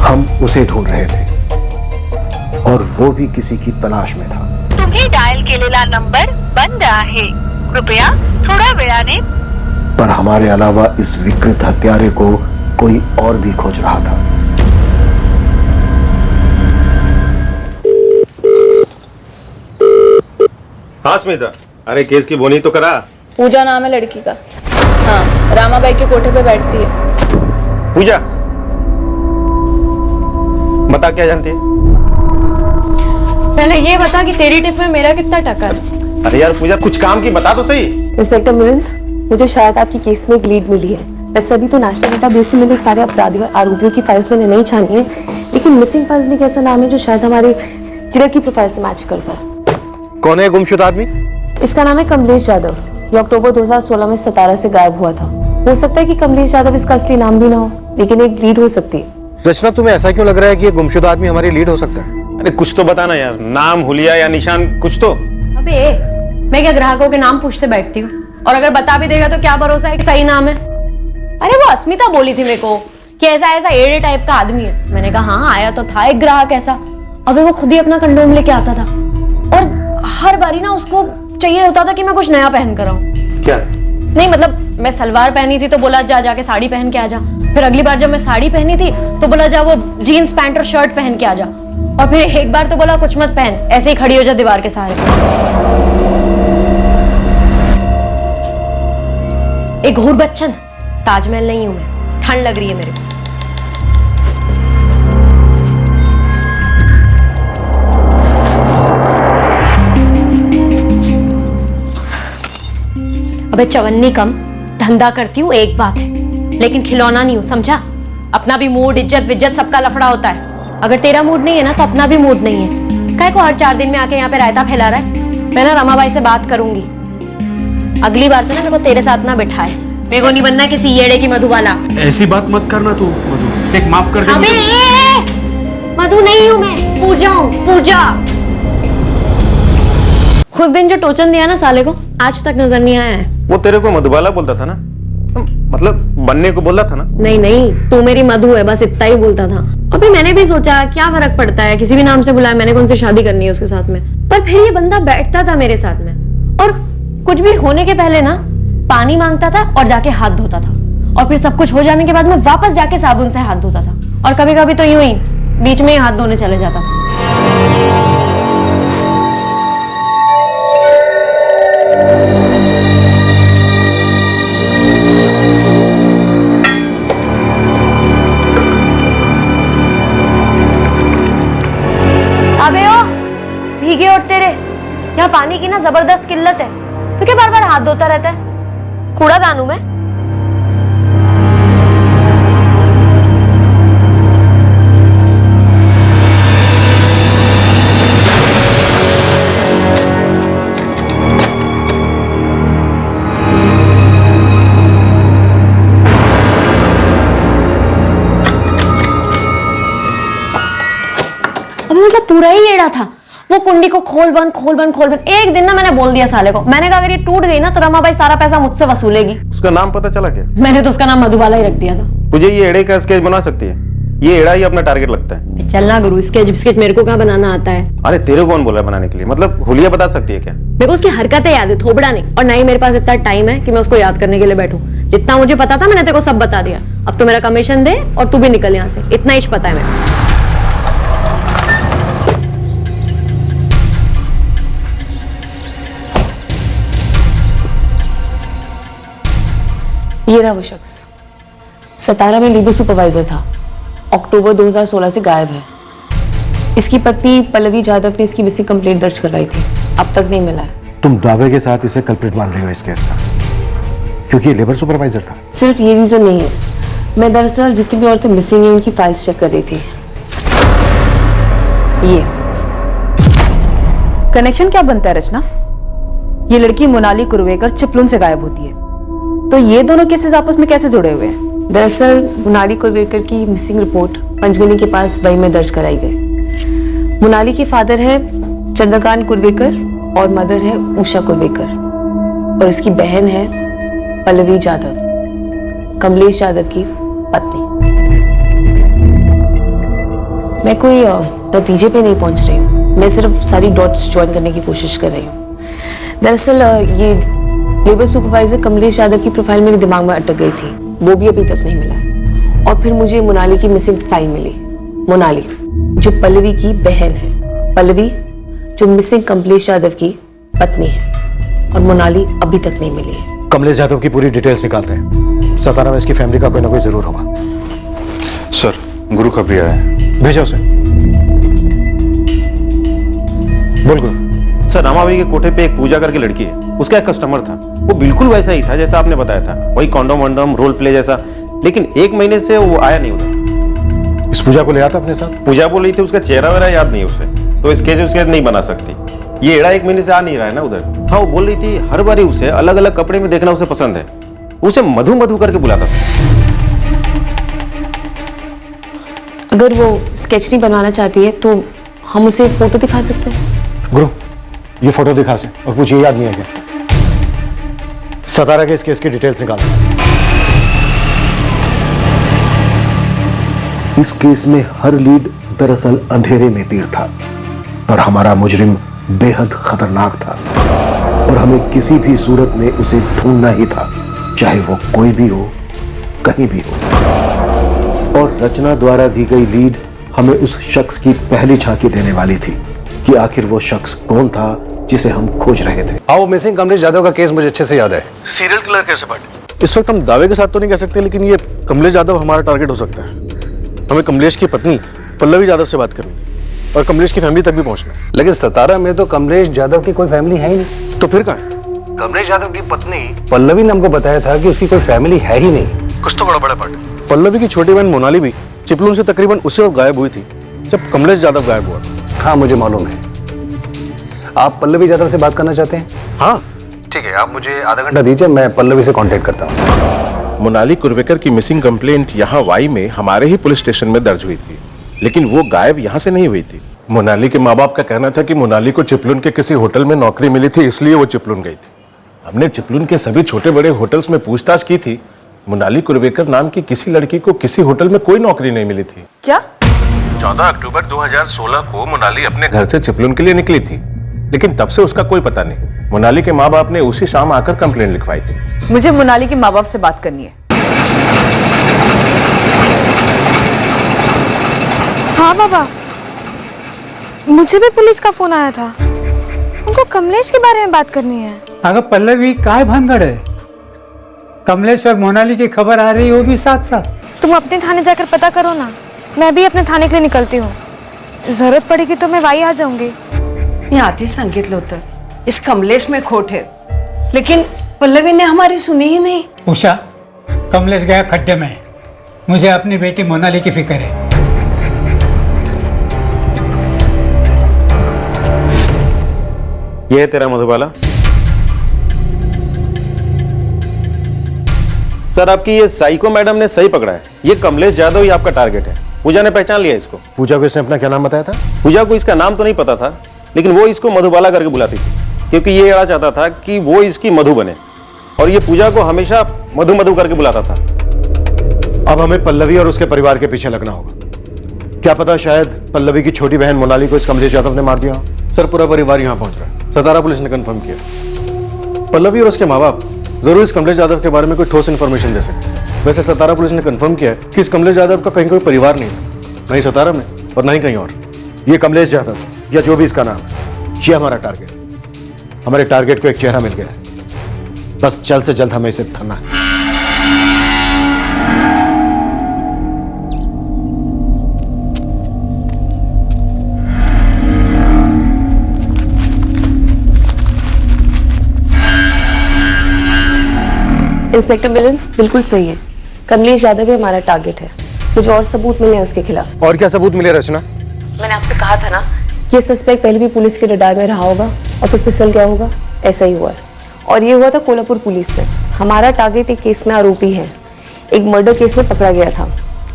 हम उसे ढूंढ रहे थे और वो भी किसी की तलाश में था. तुम्ही डायल केलेला नंबर बंद आहे. कृपया थोड्या वेळाने. पर हमारे अलावा इस विकृत हत्यारे को कोई और भी खोज रहा था. हाँ स्मिता, अरे केस की बोनी तो करा. पूजा नाम है लड़की का. हाँ, रामाबाई के कोठे पे बैठती है. पूजा, बता क्या जानती है? पहले ये बता कि तेरी टिप में मेरा कितना टक्कर है? अरे यार पूजा, कुछ काम की बता तो सही. इंस्पेक्टर मिलिंद, मुझे शायद आपकी केस में एक लीड मिली है. वैसे अभी तो नेशनल डेटाबेस में मिले सारे अपराधियों और आरोपियों की फाइल्स मैंने नहीं छानी है, लेकिन मिसिंग फाइल्स में एक ऐसा नाम है जो शायद हमारे किलर की प्रोफाइल से मैच करता है. कौन है गुमशुदा आदमी? इसका नाम है कमलेश यादव. ये अक्टूबर 2016 में सतारा से गायब हुआ था. हो सकता है कि कमलेश यादव इसका असली नाम भी ना हो, लेकिन एक लीड हो सकती है. रचना, तुम्हें ऐसा क्यों लग रहा है कि ये गुमशुदा आदमी हमारी लीड हो सकता है? अरे कुछ तो बताना यार, नाम, हुलिया या निशान, कुछ तो. अबे मैं क्या ग्राहकों के नाम पूछते बैठती हूँ, और अगर बता भी देगा तो क्या भरोसा है कि सही नाम है. अरे वो अस्मिता बोली थी मेरे को कि ऐसा ऐसा एडे टाइप का आदमी है. मैंने कहा हाँ, आया तो था एक ग्राहक ऐसा. अबे वो खुद ही अपना कंडोम लेके आता था और हर बारी ना उसको चाहिए होता था कि मैं कुछ नया पहन कर आऊं. क्या? नहीं मतलब मैं सलवार पहनी थी तो बोला जा जाके साड़ी पहन के आ जा. फिर अगली बार जब मैं साड़ी पहनी थी तो बोला जा वो जीन्स पैंट और शर्ट पहन के आ जा. और फिर एक बार तो बोला कुछ मत पहन, ऐसे ही खड़ी हो जा दीवार के सहारे. एक घूर बच्चन, ताजमहल नहीं हूं मैं. ठंड लग रही है मेरे को. अबे चवन्नी कम, धंधा करती हूँ एक बात है, लेकिन खिलौना नहीं हूँ, समझा? अपना भी मूड, इज्जत विज्जत सबका लफड़ा होता है. अगर तेरा मूड नहीं है ना तो अपना भी मूड नहीं है. काहे को हर 4 दिन में आके यहाँ पे रायता फैला रहा है? मैं ना रमाबाई से बात करूंगी. अगली बार से ना मेरे को तेरे साथ ना बिठाए. मेरे को नहीं बनना किसी येड़े की मधुबाला. ऐसी बात मत करना तू मधु, देख माफ कर दे. अबे मधु नहीं हूँ मैं, पूजा हूँ, पूजा. खुद दिन जो टोचन दिया ना साले को, आज तक नजर नहीं आया है. वो तेरे को मधुबाला बोलता था ना, मतलब बनने को बोला था ना. नहीं नहीं, तू मेरी मधु है, बस इतना ही बोलता था. अभी मैंने भी सोचा क्या फर्क पड़ता है, किसी भी नाम से बुलाया, मैंने कौन सी शादी करनी है उसके साथ में. पर फिर ये बंदा बैठता था मेरे साथ में और कुछ भी होने के पहले ना पानी मांगता था और जाके हाथ धोता था, और फिर सब कुछ हो जाने के बाद में वापस जाके साबुन से हाथ धोता था, और कभी कभी तो यूं ही बीच में ही हाथ धोने चले जाता था. अबे ओ भीगे उठते रहे, यहाँ पानी की ना जबरदस्त किल्लत है. तो क्या बार बार हाथ धोता रहता है? कूड़ा दानू मैं? अब मतलब पूरा ही एड़ा था. वो कुंडी को खोल बंद खोल बंद खोल बंद. एक दिन ना मैंने बोल दिया साले को, मैंने कहा अगर ये टूट गई ना तो रमाबाई सारा पैसा मुझसे वसूलेगी. उसका नाम पता चला क्या? मैंने तो उसका नाम मधुबाला ही रख दिया था. मुझे ये एड़े का स्केच बना सकती है? ये एड़ा ही अपना टारगेट लगता है. चलना गुरु, स्केच स्केच मेरे को कहाँ बनाना आता है? अरे तेरे कौन बोला बनाने के लिए? मतलब हुलिया बता सकती है क्या? मेरे को उसकी हरकतें याद है, थोबड़ा नहीं. और ना ही मेरे पास इतना टाइम है कि मैं उसको याद करने के लिए बैठूं. जितना मुझे पता था मैंने तेरे को सब बता दिया. अब तो मेरा कमीशन दे और तू भी निकल यहाँ से. इतना ही पता है मेरे. ये रहा वो शख्स, सतारा में लीबर सुपरवाइजर था. अक्टूबर 2016 से गायब है. इसकी पत्नी पल्लवी यादव ने इसकी मिसिंग कंप्लेंट दर्ज करवाई थी, अब तक नहीं मिला है. तुम दावे के साथ इसे कल्प्रिट मान रही हो इस केस का, क्योंकि ये लेबर सुपरवाइजर था? सिर्फ ये रीजन नहीं है, मैं दरअसल जितनी भी औरतें मिसिंग हैं उनकी फाइल्स चेक कर रही थी. ये कनेक्शन क्या बनता है रचना? ये लड़की मोनाली कुरवेकर चिपलुन से गायब होती है, तो ये दोनों केसेस आपस में कैसे जुड़े हुए हैं? दरअसल मोनाली कुरवेकर की मिसिंग रिपोर्ट पंचगनी के पास बई में दर्ज कराई गई. मोनाली के फादर है चंद्रकांत कुरवेकर और मदर है उषा कुरवेकर, और इसकी बहन है पल्लवी यादव, कमलेश यादव की पत्नी। मैं कोई नतीजे पे नहीं पहुंच रही हूँ, मैं सिर्फ सारी डॉट्स ज्वाइन करने की कोशिश कर रही हूँ। दरअसल ये लेबर सुपरवाइजर कमलेश यादव की प्रोफाइल मेरे दिमाग में अटक गई थी, वो भी अभी तक नहीं मिला है। और फिर मुझे मोनाली की मिसिंग फाइल मिली। मोनाली जो पल्लवी की बहन है, पल्लवी जो मिसिंग कमलेश यादव की पत्नी है, और मोनाली अभी तक नहीं मिली है। कमलेश यादव की पूरी डिटेल्स निकालते हैं। सतारा में इसकी फैमिली का कोई ना कोई जरूर होगा। सर, गुरु खबरी आया है, भेजो उसे। बोल गुरु। सर, रामाबाई के कोठे पे एक पूजा करके लड़की है, उसका एक कस्टमर था, वो बिल्कुल वैसा ही था जैसा आपने बताया था, वही कॉन्डोम वॉन्डोम रोल प्ले जैसा, लेकिन 1 महीने से वो आया नहीं उधर। इस पूजा को ले आता अपने साथ? पूजा बोल रही थी, उसका चेहरा वेरा याद नहीं उसे, तो स्केच उसके नहीं बना सकती। ये एड़ा 1 महीने से आ नहीं रहा है ना उधर। हाँ, वो बोल रही थी हर बारी उसे अलग अलग कपड़े में देखना उसे पसंद है, उसे मधु मधु करके बुलाता था। अगर वो स्केच नहीं बनवाना चाहती है तो हम उसे फोटो दिखा सकते हैं। गुरु, ये फोटो दिखा से और कुछ ये याद नहीं है क्या? सतारा के इस केस की डिटेल्स निकाल। इस केस में हर लीड दरअसल अंधेरे में तीर था और हमारा मुजरिम बेहद खतरनाक था और हमें किसी भी सूरत में उसे ढूंढना ही था, चाहे वो कोई भी हो, कहीं भी हो। और रचना द्वारा दी गई लीड हमें उस शख्स की पहली झांकी देने वाली थी कि आखिर वो शख्स कौन था जिसे हम खोज रहे थे। हाँ, वो मिसिंग कमलेश यादव का केस मुझे अच्छे से याद है। सीरियल किलर कैसे बने? इस वक्त हम दावे के साथ तो नहीं कह सकते, लेकिन ये कमलेश यादव हमारा टारगेट हो सकता है। हमें कमलेश की पत्नी पल्लवी यादव से बात करनी थी और कमलेश की फैमिली तक भी पहुंचना है। लेकिन सतारा में तो कमलेश यादव की कोई फैमिली है ही नहीं। तो फिर कहाँ है? कमलेश यादव की पत्नी पल्लवी ने हमको बताया था कि उसकी कोई फैमिली है ही नहीं। कुछ तो बड़ा पार्ट है। पल्लवी की छोटी बहन मोनाली भी चिपलून से तकरीबन उसी वक्त गायब हुई थी जब कमलेश यादव गायब हुआ। हाँ, मुझे मालूम है। आप पल्लवी यादव से बात करना चाहते हैं? हाँ, ठीक है, आप मुझे आधा घंटा दीजिए, मैं पल्लवी से कांटेक्ट करता हूँ। मोनाली कुर्वेकर की मिसिंग कंप्लेंट यहाँ वाई में हमारे ही पुलिस स्टेशन में दर्ज हुई थी, लेकिन वो गायब यहाँ से नहीं हुई थी। मोनाली के माँ बाप का कहना था कि मोनाली को चिपलून के किसी होटल में नौकरी मिली थी, इसलिए वो चिपलून गई थी। हमने चिपलून के सभी छोटे बड़े होटल्स में पूछताछ की थी, मोनाली कुर्वेकर नाम की किसी लड़की को किसी होटल में कोई नौकरी नहीं मिली थी। क्या? 14 अक्टूबर 2016 को मोनाली अपने घर से चिपलून के लिए निकली थी, लेकिन तब से उसका कोई पता नहीं। मोनाली के माँ बाप ने उसी शाम आकर कंप्लेंट लिखवाई थी। मुझे मोनाली के माँ बाप से बात करनी है। हाँ बाबा, मुझे भी पुलिस का फोन आया था, उनको कमलेश के बारे में बात करनी है। अगर पल्लवी काय भानगढ़ है, कमलेश और मोनाली की खबर आ रही है, वो भी साथ साथ। तुम अपने थाने जाकर पता करो ना, मैं भी अपने थाने के लिए निकलती हूँ, जरूरत पड़ेगी तो मैं वाई आ जाऊंगी। मी आधीच सांगितलं होतं, इस कमलेश में खोट है, लेकिन पल्लवी ने हमारी सुनी ही नहीं। उषा, कमलेश गया खड्डे में, मुझे अपनी बेटी मोनाली की फिक्र है। ये है तेरा मधुबाला। सर, आपकी ये साइको मैडम ने सही पकड़ा है, ये कमलेश यादव ही आपका टारगेट है। पूजा ने पहचान लिया इसको। पूजा को इसने अपना क्या नाम बताया था? पूजा को इसका नाम तो नहीं पता था, लेकिन वो इसको मधुबाला करके बुलाती थी, क्योंकि ये एड़ा चाहता था कि वो इसकी मधु बने, और ये पूजा को हमेशा मधु मधु करके बुलाता था। अब हमें पल्लवी और उसके परिवार के पीछे लगना होगा। क्या पता शायद पल्लवी की छोटी बहन मोनाली को इस कमलेश यादव ने मार दिया हो। सर, पूरा परिवार यहाँ पहुंच रहा है, सतारा पुलिस ने कंफर्म किया। पल्लवी और उसके माँ बाप जरूर इस कमलेश यादव के बारे में कोई ठोस इन्फॉर्मेशन दे सकते हैं। वैसे सतारा पुलिस ने कंफर्म किया है कि इस कमलेश यादव का कहीं कोई परिवार नहीं है, नहीं सतारा में और नहीं कहीं और। ये कमलेश यादव या जो भी इसका नाम है, ये हमारा टारगेट। हमारे टारगेट को एक चेहरा मिल गया है, बस जल्द से जल्द हमें इसे थमना है। इंस्पेक्टर मिलन बिल्कुल सही है, कमलेश यादव ही हमारा टारगेट है। मुझे और सबूत मिले हैं उसके खिलाफ। और क्या सबूत मिले रचना? मैंने आपसे कहा था ना, ये सस्पेक्ट पहले भी पुलिस के रडार में रहा होगा और फिर फिसल गया होगा, ऐसा ही हुआ है। और ये हुआ था कोल्हापुर पुलिस से। हमारा टारगेट एक केस में आरोपी है, एक मर्डर केस में पकड़ा गया था।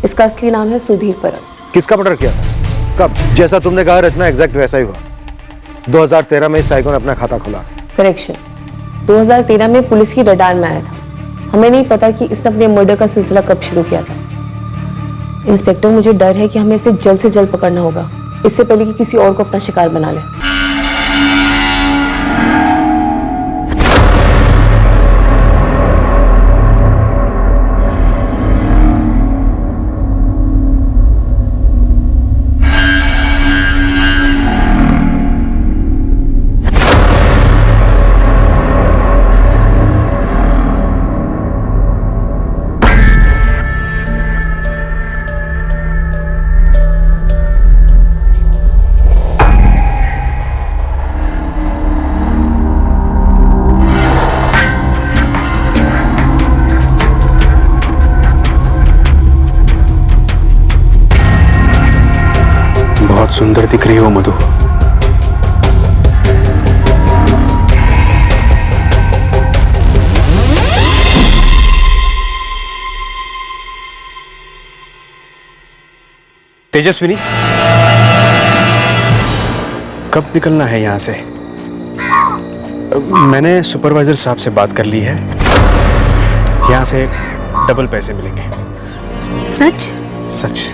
इसका असली नाम है सुधीर परब। किसका मर्डर किया था? कब? जैसा तुमने कहा रचना, एग्जैक्ट वैसा ही हुआ। 2013 में इस साइको ने अपना खाता खोला। करेक्शन, 2013 में पुलिस की रडार में आया था। हमें नहीं पता कि इसने अपने मर्डर का सिलसिला कब शुरू किया था। इंस्पेक्टर, मुझे डर है कि हमें इसे जल्द से जल्द पकड़ना होगा, इससे पहले कि किसी और को अपना शिकार बना ले। बहुत सुंदर दिख रही हो मधु। तेजस्विनी, कब निकलना है यहाँ से? मैंने सुपरवाइजर साहब से बात कर ली है, यहाँ से डबल पैसे मिलेंगे। सच? सच।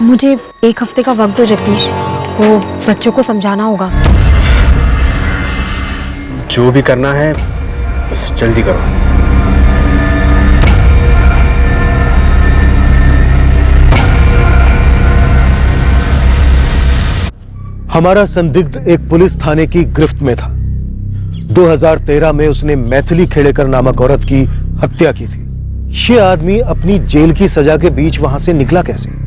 मुझे 1 हफ्ते का वक्त दो जगदीश, वो बच्चों को समझाना होगा। जो भी करना है बस जल्दी करो। हमारा संदिग्ध एक पुलिस थाने की गिरफ्त में था। 2013 में उसने मैथिली खेड़ेकर नामक औरत की हत्या की थी। ये आदमी अपनी जेल की सजा के बीच वहां से निकला कैसे?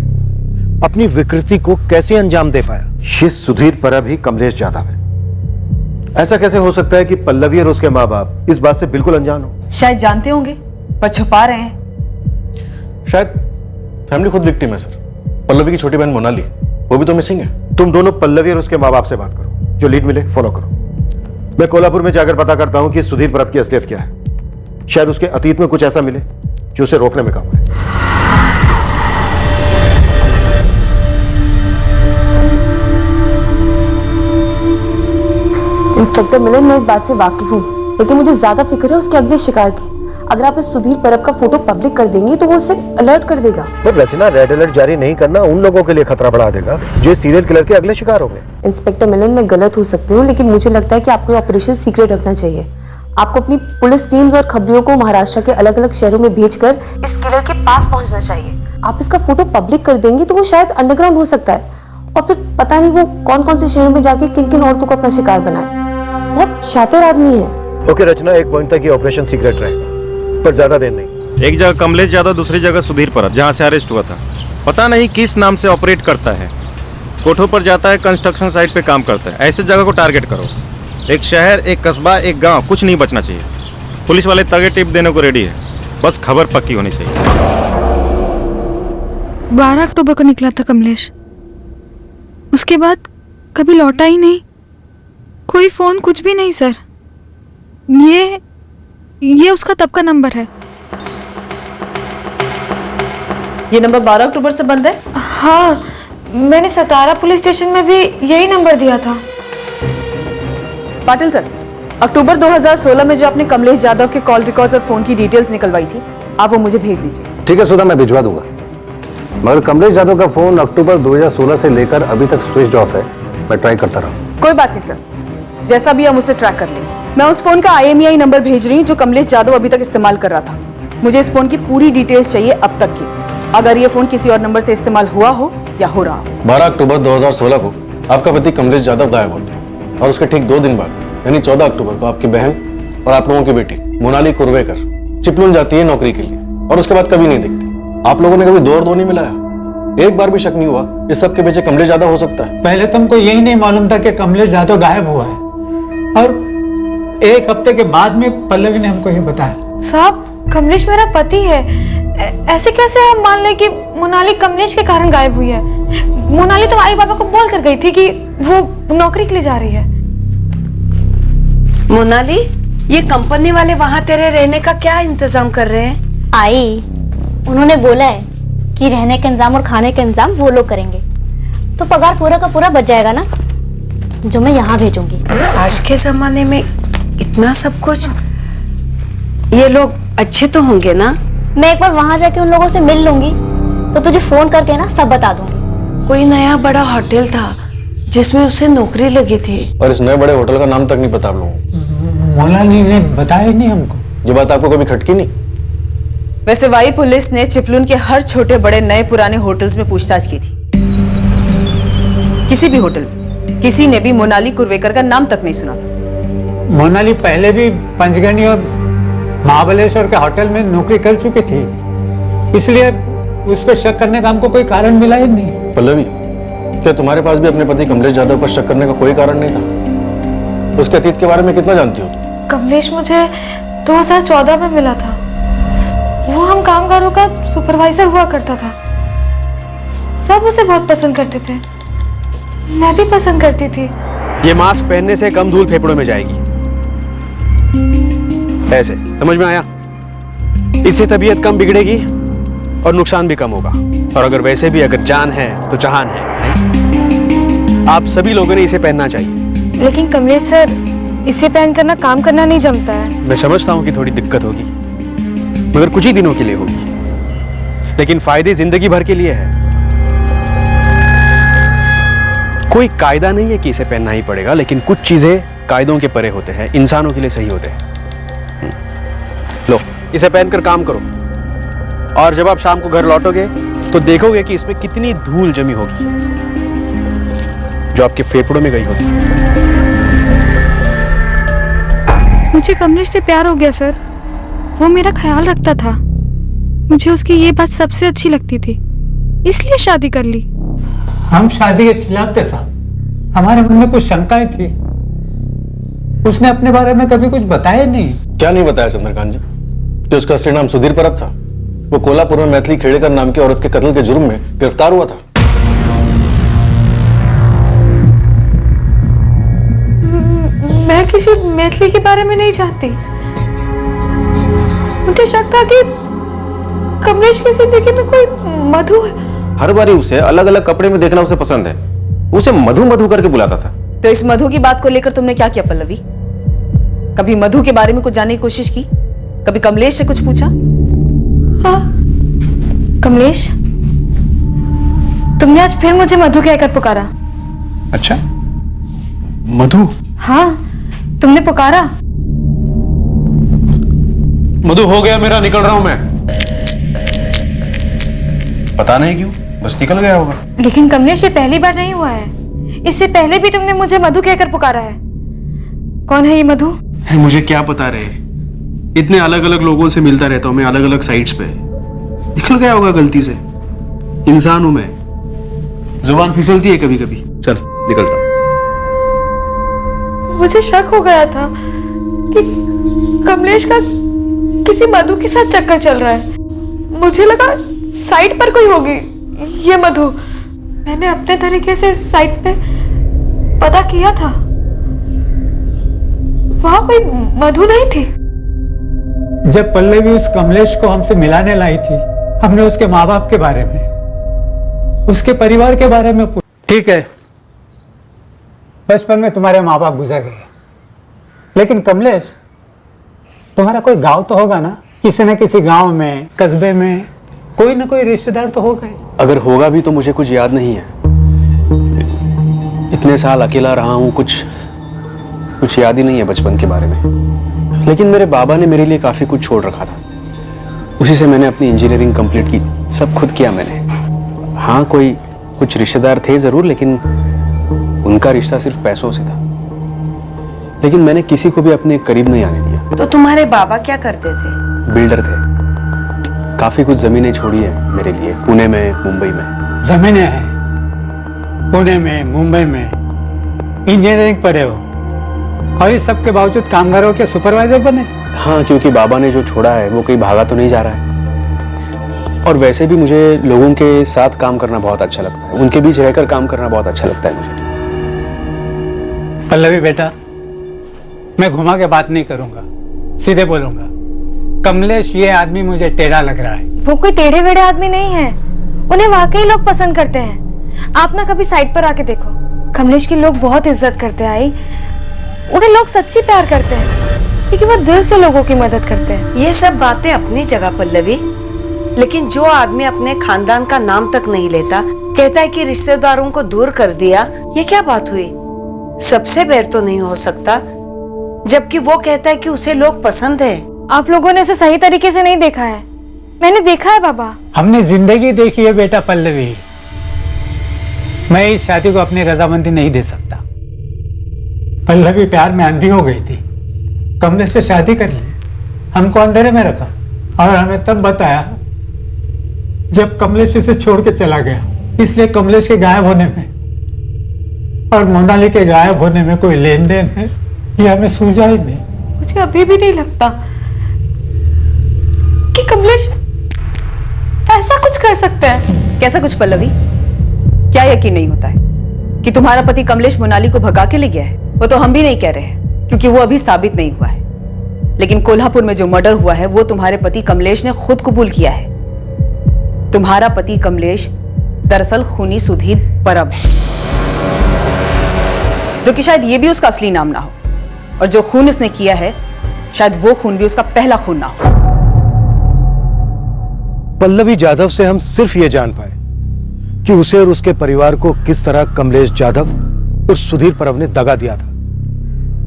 अपनी विकृति को कैसे अंजाम दे पाया? ये सुधीर परब ही कमलेश यादव है। ऐसा कैसे हो सकता है कि पल्लवी और उसके माँ बाप इस बात से बिल्कुल अनजान हो? शायद जानते होंगे पर छुपा रहे हैं। शायद फैमिली खुद विक्टिम है सर। पल्लवी की छोटी बहन मोनाली, वो भी तो मिसिंग है। तुम दोनों पल्लवी और उसके माँ बाप से बात करो, जो लीड मिले फॉलो करो। मैं कोल्हापुर में जाकर पता करता हूं कि सुधीर परब की असलियत क्या है। शायद उसके अतीत में कुछ ऐसा मिले जो उसे रोकने में काम आए। इंस्पेक्टर मिलन, मैं इस बात से वाकिफ हूँ, लेकिन मुझे ज्यादा फिक्र है उसके अगले शिकार की। अगर आप इस सुधीर परब का फोटो पब्लिक कर देंगे तो वो उसे अलर्ट कर देगा। पर रचना, रेड अलर्ट जारी नहीं करना उन लोगों के लिए खतरा बढ़ा देगा जो सीरियल किलर के अगले शिकार होंगे। इंस्पेक्टर मिलन, मैं गलत हो सकती हूँ, लेकिन मुझे लगता है कि आपको ऑपरेशन सीक्रेट रखना चाहिए। आपको अपनी पुलिस टीम्स और खबरियों को महाराष्ट्र के अलग अलग शहरों में भेजकर इस किलर के पास पहुंचना चाहिए। आप इसका फोटो पब्लिक कर देंगे तो वो शायद अंडरग्राउंड हो सकता है, और फिर पता नहीं वो कौन कौन से शहरों में जाके किन किन औरतों को अपना शिकार बनाए। बहुत शातिर आदमी है। ओके रचना, एक पॉइंट तक ये ऑपरेशन सीक्रेट रहे, पर ज्यादा देर नहीं। एक जगह कमलेश यादव, दूसरी जगह सुधीर परब, जहाँ से अरेस्ट हुआ था। पता नहीं किस नाम से ऑपरेट करता है। कोठों पर जाता है, कंस्ट्रक्शन साइट पे काम करता है। ऐसे जगह को टारगेट करो। एक शहर, एक कस्बा, एक गांव, कुछ नहीं बचना चाहिए। पुलिस वाले टारगेट टिप देने को रेडी है, बस खबर पक्की होनी चाहिए। 12 अक्टूबर को निकला था कमलेश, उसके बाद कभी लौटा ही नहीं। कोई फोन, कुछ भी नहीं सर। ये उसका तब का नंबर है। ये नंबर 12 अक्टूबर से बंद है? हाँ, मैंने सतारा पुलिस स्टेशन में भी यही नंबर दिया था। पाटिल सर, अक्टूबर 2016 में जो आपने कमलेश यादव के कॉल रिकॉर्ड्स और फोन की डिटेल्स निकलवाई थी, आप वो मुझे भेज दीजिए। ठीक है सुधा, मैं भिजवा दूंगा। मगर कमलेश यादव का फोन अक्टूबर 2016 से लेकर अभी तक स्विच ऑफ है। मैं ट्राई करता रहा। कोई बात नहीं सर, जैसा भी हम उसे ट्रैक कर लेंगे। मैं उस फोन का IMEI नंबर भेज रही हूँ जो कमलेश यादव अभी तक इस्तेमाल कर रहा था। मुझे इस फोन की पूरी डिटेल्स चाहिए अब तक की, अगर ये फोन किसी और नंबर से इस्तेमाल हुआ हो या हो रहा हो। 12 अक्टूबर 2016 को आपका पति कमलेश यादव गायब होते हैं और उसके ठीक 2 दिन बाद यानी 14 अक्टूबर को आपकी बहन और आप लोगों की बेटी मोनाली कुर्वेकर चिपलून जाती है नौकरी के लिए, और उसके बाद कभी नहीं दिखती। आप लोगों ने कभी 2 और 2 नहीं मिलाया? एक बार भी शक नहीं हुआ इस सब के पीछे कमलेश यादव हो सकता है? पहले तुमको यही नहीं मालूम था कि कमलेश यादव गायब हुआ है, और 1 हफ्ते के बाद में पल्लवी ने हमको ये बताया। साहब, कमलेश मेरा पति है, ऐसे कैसे हम मान लें कि मोनाली कमलेश के कारण गायब हुई है? मोनाली तो आई बाबा को बोल कर गई थी कि वो नौकरी के लिए जा रही है। मोनाली, ये कंपनी वाले वहाँ तेरे रहने का क्या इंतजाम कर रहे हैं? आई, उन्होंने बोला है कि रहने का इंतजाम और खाने का इंतजाम वो लोग करेंगे, तो पगार पूरा का पूरा बच जाएगा ना, जो मैं यहाँ भेजूंगी। आज के जमाने में इतना सब कुछ। ये लोग अच्छे तो होंगे ना? मैं एक बार वहां जाके उन लोगों से मिल लूंगी, तो तुझे फोन करके ना सब बता दूंगी। कोई नया बड़ा होटल था जिसमें उसे नौकरी लगी थी। और इस नए बड़े होटल का नाम तक नहीं पता आप लोगों को। मोनाली ने बताया नहीं हमको। ये बात आपको कभी खटकी नहीं? वैसे वाई पुलिस ने चिपलून के हर छोटे बड़े नए पुराने होटल्स में पूछताछ की थी। किसी भी होटल में किसी ने भी मोनाली कुरवेकर का नाम तक नहीं सुना था। मोनाली पहले भी पंचगनी और महाबलेश्वर के होटल में नौकरी कर चुकी थी, इसलिए उस पर शक करने का हमको कोई कारण मिला ही नहीं। पल्लवी, क्या तुम्हारे पास भी अपने पति कमलेश जाधव पर शक करने का कोई कारण नहीं था? उसके अतीत के बारे में कितना जानती हो तुम? कमलेश मुझे 2014 में मिला था। वो हम कामगारों का सुपरवाइजर हुआ करता था। सब उसे बहुत पसंद करते थे, मैं भी पसंद करती थी। ये मास्क पहनने से कम धूल फेफड़ों में जाएगी, ऐसे समझ में आया? इससे तबीयत कम बिगड़ेगी और नुकसान भी कम होगा। और अगर वैसे भी अगर जान है तो जहान है, नहीं? आप सभी लोगों ने इसे पहनना चाहिए। लेकिन कमलेश सर, इसे पहन कर ना काम करना नहीं जमता है। मैं समझता हूं कि थोड़ी दिक्कत होगी, मगर कुछ ही दिनों के लिए होगी, लेकिन फायदे जिंदगी भर के लिए है। कोई कायदा नहीं है कि इसे पहनना ही पड़ेगा, लेकिन कुछ चीजें कायदों के परे होते हैं, इंसानों के लिए सही होते हैं। लो, इसे पहनकर काम करो, और जब आप शाम को घर लौटोगे तो देखोगे कि इसमें कितनी धूल जमी होगी जो आपके फेफड़ों में गई होगी। मुझे कमलेश से प्यार हो गया सर। वो मेरा ख्याल रखता था, मुझे उसकी ये बात सबसे अच्छी लगती थी, इसलिए शादी कर ली। हम शादी के खिलाफ थे साहब, हमारे मन में कुछ शंकाएं थी। उसने अपने बारे में कभी कुछ बताया नहीं। क्या नहीं बताया चंद्रकांत जी? कि उसका असली नाम सुधीर परब था। वो कोल्हापुर में मैथिली खेड़ेकर नाम की औरत के कत्ल के जुर्म में गिरफ्तार हुआ था। मैं किसी मैथिली के बारे में नहीं जानती। मुझे शक था कि कमलेश की जिंदगी में कोई मधु है। हर बारी उसे अलग अलग कपड़े में देखना उसे पसंद है। उसे मधु मधु करके बुलाता था। तो इस मधु की बात को लेकर तुमने क्या किया पल्लवी? कभी मधु के बारे में कुछ जानने की कोशिश की? कभी कमलेश से कुछ पूछा? हाँ, कमलेश, तुमने आज फिर मुझे मधु कहकर पुकारा। अच्छा, मधु? हाँ, तुमने पुकारा। मधु, हो गया मेरा, निकल रहा हूं मैं। पता नहीं क्यों, बस निकल गया होगा। लेकिन कमलेश, ये पहली बार नहीं हुआ है। इससे पहले भी तुमने मुझे मधु कहकर पुकारा है। कौन है ये मधु? मुझे क्या पता रहे, इतने अलग अलग लोगों से मिलता रहता हूं मैं, अलग अलग साइट्स पे। निकल गया होगा गलती से, इंसान हूं मैं, जुबान फिसलती है कभी कभी। चल निकलता। मुझे शक हो गया था कि कमलेश का किसी मधु के साथ चक्कर चल रहा है। मुझे लगा साइट पर कोई होगी ये मधु। मैंने अपने तरीके से साइट पे पता किया था, वहां कोई मधु नहीं थी। जब पल्लवी उस कमलेश को हमसे मिलाने लाई थी, हमने उसके माँ बाप के बारे में, उसके परिवार के बारे में ठीक है, बचपन में तुम्हारे माँ बाप गुजर गए, लेकिन कमलेश, तुम्हारा कोई गांव तो होगा ना? किसी न किसी गांव में, कस्बे में कोई ना कोई रिश्तेदार तो हो गए। अगर होगा भी तो मुझे कुछ याद नहीं है। इतने साल अकेला रहा हूं, कुछ याद ही नहीं है बचपन के बारे में। लेकिन मेरे बाबा ने मेरे लिए काफी कुछ छोड़ रखा था, उसी से मैंने अपनी इंजीनियरिंग कंप्लीट की। सब खुद किया मैंने। हाँ, कुछ रिश्तेदार थे जरूर, लेकिन उनका रिश्ता सिर्फ पैसों से था। लेकिन मैंने किसी को भी अपने करीब नहीं आने दिया। तो तुम्हारे बाबा क्या करते थे? बिल्डर थे। काफी कुछ जमीनें छोड़ी है मेरे लिए, पुणे में, मुंबई में। जमीनें हैं पुणे में, मुंबई में, इंजीनियरिंग पढ़े हो, और इस सब के बावजूद कामगारों के सुपरवाइजर बने। हाँ, क्योंकि बाबा ने जो छोड़ा है वो कहीं भागा तो नहीं जा रहा है। और वैसे भी मुझे लोगों के साथ काम करना बहुत अच्छा लगता है, उनके बीच रहकर काम करना बहुत अच्छा लगता है मुझे। पल्लवी बेटा, मैं घुमा के बात नहीं करूंगा, सीधे बोलूंगा। कमलेश ये आदमी मुझे टेढ़ा लग रहा है। वो कोई टेढ़े बेढ़े आदमी नहीं है, उन्हें वाकई लोग पसंद करते हैं। आप ना कभी साइट पर आके देखो, कमलेश की लोग बहुत इज्जत करते हैं। आई, उन्हें लोग सच्ची प्यार करते हैं, क्योंकि वो दिल से लोगों की मदद करते हैं। ये सब बातें अपनी जगह पल्लवी, लेकिन जो आदमी अपने खानदान का नाम तक नहीं लेता, कहता है कि रिश्तेदारों को दूर कर दिया, ये क्या बात हुई? सबसे बैर तो नहीं हो सकता, जबकि वो कहता है कि उसे लोग पसंद है। आप लोगों ने उसे सही तरीके से नहीं देखा है। मैंने देखा है बाबा। हमने जिंदगी देखी है बेटा पल्लवी। मैं इस शादी को अपनी रजामंदी नहीं दे सकता। पल्लवी प्यार में अंधी हो गई थी, कमलेश से शादी कर ली, हमको अंधेरे में रखा और हमें तब बताया जब कमलेश इसे छोड़ के चला गया। इसलिए कमलेश के गायब होने में और मोनाली के गायब होने में कोई लेन देन है, ये हमें सूझा ही नहीं। मुझे अभी भी नहीं लगता कि कमलेश ऐसा कुछ कर सकते हैं। कैसा कुछ पल्लवी? क्या यकीन नहीं होता है कि तुम्हारा पति कमलेश मोनाली को भगा के ले गया है? वो तो हम भी नहीं कह रहे हैं, क्योंकि वो अभी साबित नहीं हुआ है। लेकिन कोल्हापुर में जो मर्डर हुआ है वो तुम्हारे पति कमलेश ने खुद कबूल किया है। तुम्हारा पति कमलेश दरअसल खूनी सुधीर परब है, जो कि शायद ये भी उसका असली नाम ना हो, और जो खून उसने किया है शायद वो खून भी उसका पहला खून ना हो। पल्लवी जाधव से हम सिर्फ ये जान पाए कि उसे और उसके परिवार को किस तरह कमलेश जाधव और सुधीर परब ने दगा दिया था।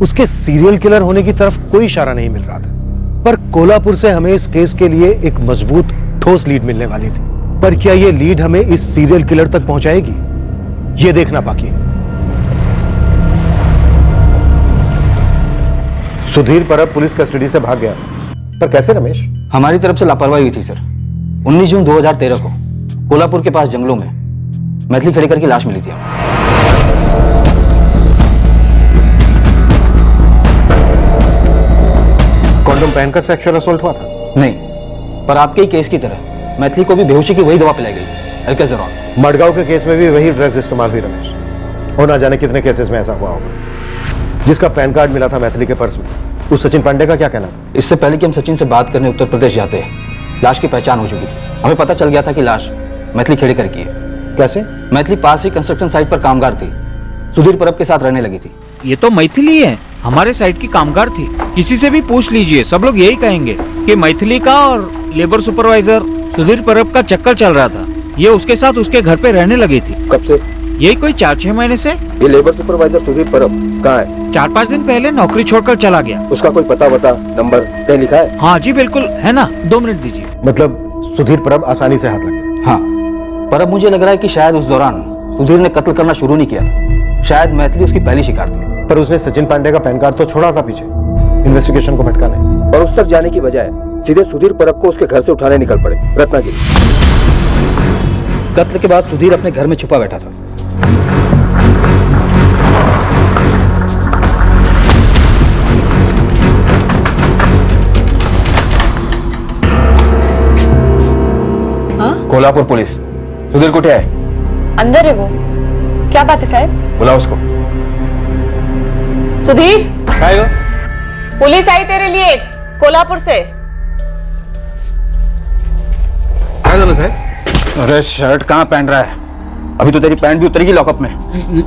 उसके सीरियल किलर होने की तरफ कोई इशारा नहीं मिल रहा था, पर कोल्हापुर से हमें इस केस के लिए एक मजबूत ठोस लीड मिलने वाली थी। पर क्या यह लीड हमें इस सीरियल किलर तक पहुंचाएगी, यह देखना बाकी है। सुधीर परब पुलिस कस्टडी से भाग गया, पर कैसे रमेश? हमारी तरफ से लापरवाही हुई थी सर। 19 जून 2013 को कोल्हापुर के पास जंगलों में मैथिली खेड़ेकर की लाश मिली थी। कॉन्डोम पहनकर सेक्सुअल असॉल्ट हुआ था? नहीं, पर आपके ही केस की तरह मैथिली को भी बेहोशी की वही दवा पिलाई गई थी, एल्केजरॉन। मडगांव के केस में भी वही ड्रग्स इस्तेमाल हुई रमेश, और ना जाने कितने केसेस में ऐसा हुआ होगा। जिसका पैन कार्ड मिला था मैथिली के पर्स में, उस सचिन पांडे का क्या कहना था? इससे पहले कि हम सचिन से बात करने उत्तर प्रदेश जाते हैं, लाश की पहचान हो चुकी थी। हमें पता चल गया था कि लाश मैथिली खेड़ेकर की है। कैसे? मैथिली पास ही कंस्ट्रक्शन साइट पर कामगार थी, सुधीर परब के साथ रहने लगी थी। ये तो मैथिली है, हमारे साइट की कामगार थी। किसी से भी पूछ लीजिए, सब लोग यही कहेंगे कि मैथिली का और लेबर सुपरवाइजर सुधीर परब का चक्कर चल रहा था। ये उसके साथ उसके घर पे रहने लगी थी। कब से? यही कोई 4-6 महीने से। ये लेबर सुपरवाइजर सुधीर परब कहाँ है? 4-5 दिन पहले नौकरी छोड़कर चला गया। उसका कोई पता वता नंबर कहीं लिखा है? हाँ जी बिल्कुल है ना, 2 मिनट दीजिए। मतलब सुधीर परब आसानी से हाथ लग गया? हाँ, पर अब मुझे लग रहा है कि शायद उस दौरान सुधीर ने कत्ल करना शुरू नहीं किया था। शायद मैथिली उसकी पहली शिकार थी। पर उसने सचिन पांडे का पैन कार्ड तो छोड़ा था पीछे, इन्वेस्टिगेशन को भटकाने। और उस तक जाने की बजाय सीधे सुधीर परब को उसके घर से उठाने निकल पड़े रत्नागिरी। कत्ल के बाद सुधीर अपने घर में छुपा बैठा था। कोल्हापुर पुलिस। सुधीर कुठे है? अंदर है वो। क्या बात है साहब? बुलाओ उसको। सुधीर, काय गो? पुलिस आई तेरे लिए कोल्हापुर से। क्या करना साहब? अरे शर्ट कहाँ पहन रहा है? अभी तो तेरी पैंट भी उतरेगी लॉकअप में।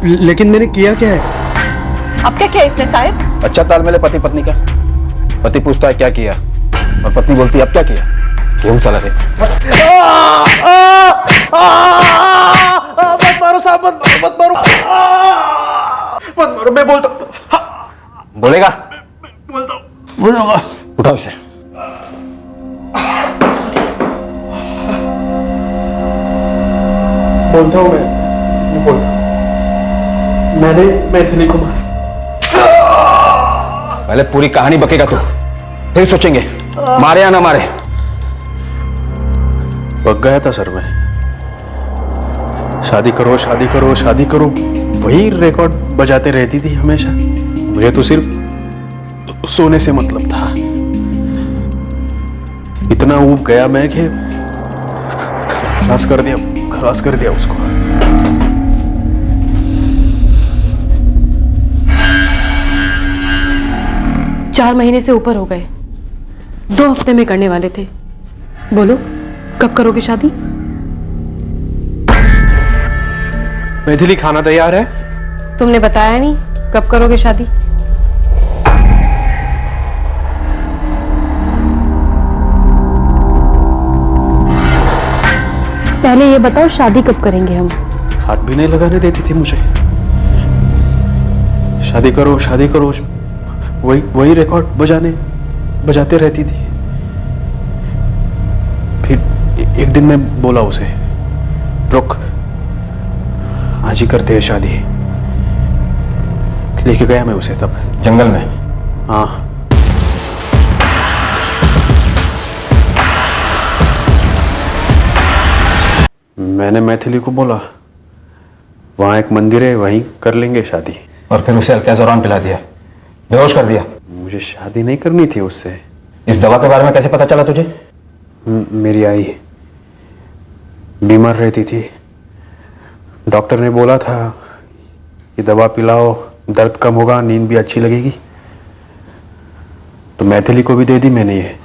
लेकिन मैंने किया क्या है? अब क्या किया इसने साहब? अच्छा तालमेल है पति पत्नी का। पति पूछता है क्या किया, और पत्नी बोलती है अब क्या किया। कौन सा लगे? मत मारो साहब, मत मारो, मत मारो। मैं बोलता हूं। बोलेगा? बोलता हूं। उठाओ इसे। बोलता हूँ मैं बोलता। मैंने मैथिली को मारा। पहले पूरी कहानी बकेगा तू, फिर सोचेंगे मारे या ना मारे। पक गया था सर मैं। शादी करो शादी करो शादी करो, वही रिकॉर्ड बजाते रहती थी हमेशा। मुझे तो सिर्फ सोने से मतलब था। इतना ऊब गया मैं कि खलास कर दिया उसको। चार महीने से ऊपर हो गए, 2 हफ्ते में करने वाले थे। बोलो कब करोगे शादी? मैथिली खाना तैयार है? तुमने बताया नहीं कब करोगे शादी? पहले ये बताओ शादी कब करेंगे हम? हाथ भी नहीं लगाने देती थी मुझे। शादी करो वही रिकॉर्ड बजाते रहती थी। फिर एक दिन मैं बोला उसे, रुक, आज ही करते हैं शादी। लेके गया मैं उसे तब जंगल में? हाँ। मैंने मैथिली को बोला वहां एक मंदिर है, वहीं कर लेंगे शादी। और फिर उसे अल्काज़ोरान पिला दिया, बेहोश कर दिया। मुझे शादी नहीं करनी थी उससे। इस दवा के बारे में कैसे पता चला तुझे? मेरी आई बीमार रहती थी, डॉक्टर ने बोला था ये दवा पिलाओ, दर्द कम होगा, नींद भी अच्छी लगेगी। तो मैथिली को भी दे दी मैंने ये।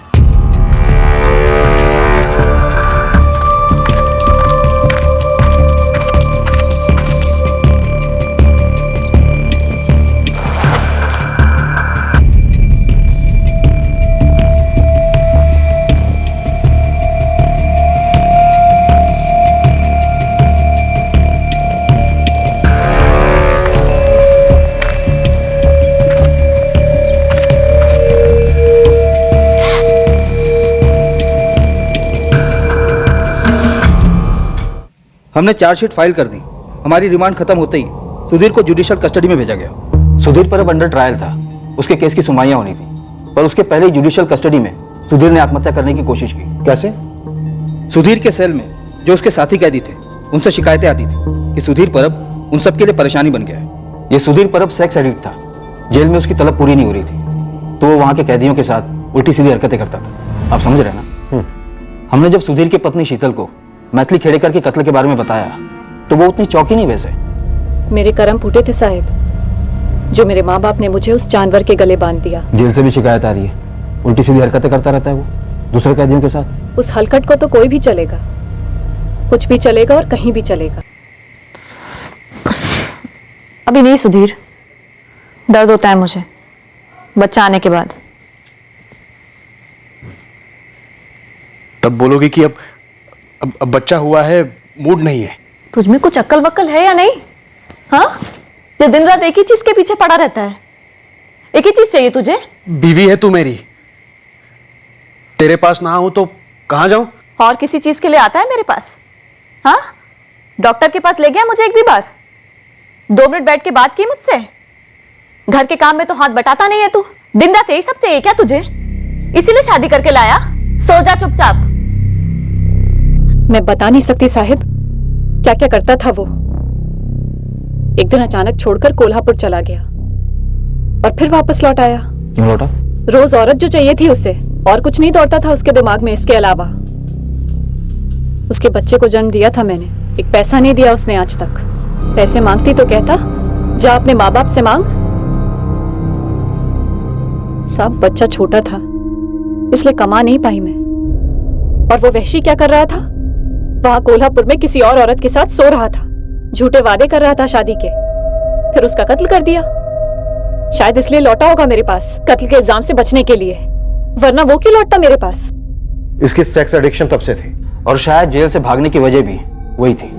हमने चार्जशीट फाइल कर दी। हमारी रिमांड खत्म होते ही सुधीर को जुडिशियल कस्टडी में भेजा गया। सुधीर पर अब अंडर ट्रायल था, उसके केस की सुनवाइयां होनी थी, पर उसके पहले ही जुडिशियल कस्टडी में सुधीर ने आत्महत्या करने की कोशिश की। कैसे? सुधीर के सेल में जो उसके साथी कैदी थे उनसे शिकायतें आती थी कि सुधीर परब उन सब के लिए परेशानी बन गया है। ये सुधीर परब सेक्स एडिक्ट था, जेल में उसकी तलब पूरी नहीं हो रही थी तो वो वहां के कैदियों के साथ उल्टी सीधी हरकतें करता था। आप समझ रहे हैं ना? हमने जब सुधीर की पत्नी शीतल को मैथिली खेड़ेकर के कत्ल के बारे में बताया तो वो उतनी चौंकी नहीं वैसे। मेरे कर्म फूटे थे साहिब, जो मेरे माँ बाप ने मुझे उस जानवर के गले बांध दिया। जेल से भी शिकायत आ रही है, उल्टी सीधी हरकतें करता रहता है वो दूसरे कैदियों के साथ। उस हलकट को तो कोई भी चलेगा, कुछ भी चलेगा और कहीं भी चलेगा। अभी नहीं सुधीर, दर्द होता है मुझे बच्चा आने के बाद। तब बोलोगे कि अब बच्चा हुआ है, मूड नहीं है। तुझमें कुछ अक्ल वक्ल है या नहीं? हाँ, ये दिन रात एक ही चीज के पीछे पड़ा रहता है। एक ही चीज चाहिए तुझे। बीवी है तू मेरी, तेरे पास ना आऊं तो कहां जाऊं? और किसी चीज के लिए आता है मेरे पास? हाँ, डॉक्टर के पास ले गया मुझे एक भी बार? 2 मिनट बैठ के बात की मुझसे? घर के काम में तो हाथ बटाता नहीं है तू। दिन रात यही सब चाहिए क्या तुझे? इसीलिए शादी करके लाया? सो जा चुपचाप। मैं बता नहीं सकती साहिब क्या क्या करता था वो। एक दिन अचानक छोड़कर कोल्हापुर चला गया और फिर वापस लौट आया। क्यों लौटा? रोज औरत जो चाहिए थी उसे, और कुछ नहीं दौड़ता था उसके दिमाग में इसके अलावा। उसके बच्चे को जन्म दिया था मैंने, एक पैसा नहीं दिया उसने आज तक। पैसे मांगती तो कहता जा अपने माँ बाप से मांग। सब बच्चा छोटा था इसलिए कमा नहीं पाई मैं। और वो वहशी क्या कर रहा था? वहां कोल्हापुर में किसी और औरत के साथ सो रहा था, झूठे वादे कर रहा था शादी के, फिर उसका कत्ल कर दिया। शायद इसलिए लौटा होगा मेरे पास, कत्ल के इल्जाम से बचने के लिए, वरना वो क्यों लौटता मेरे पास? इसकी सेक्स एडिक्शन तब से थी, और शायद जेल से भागने की वजह भी वही थी।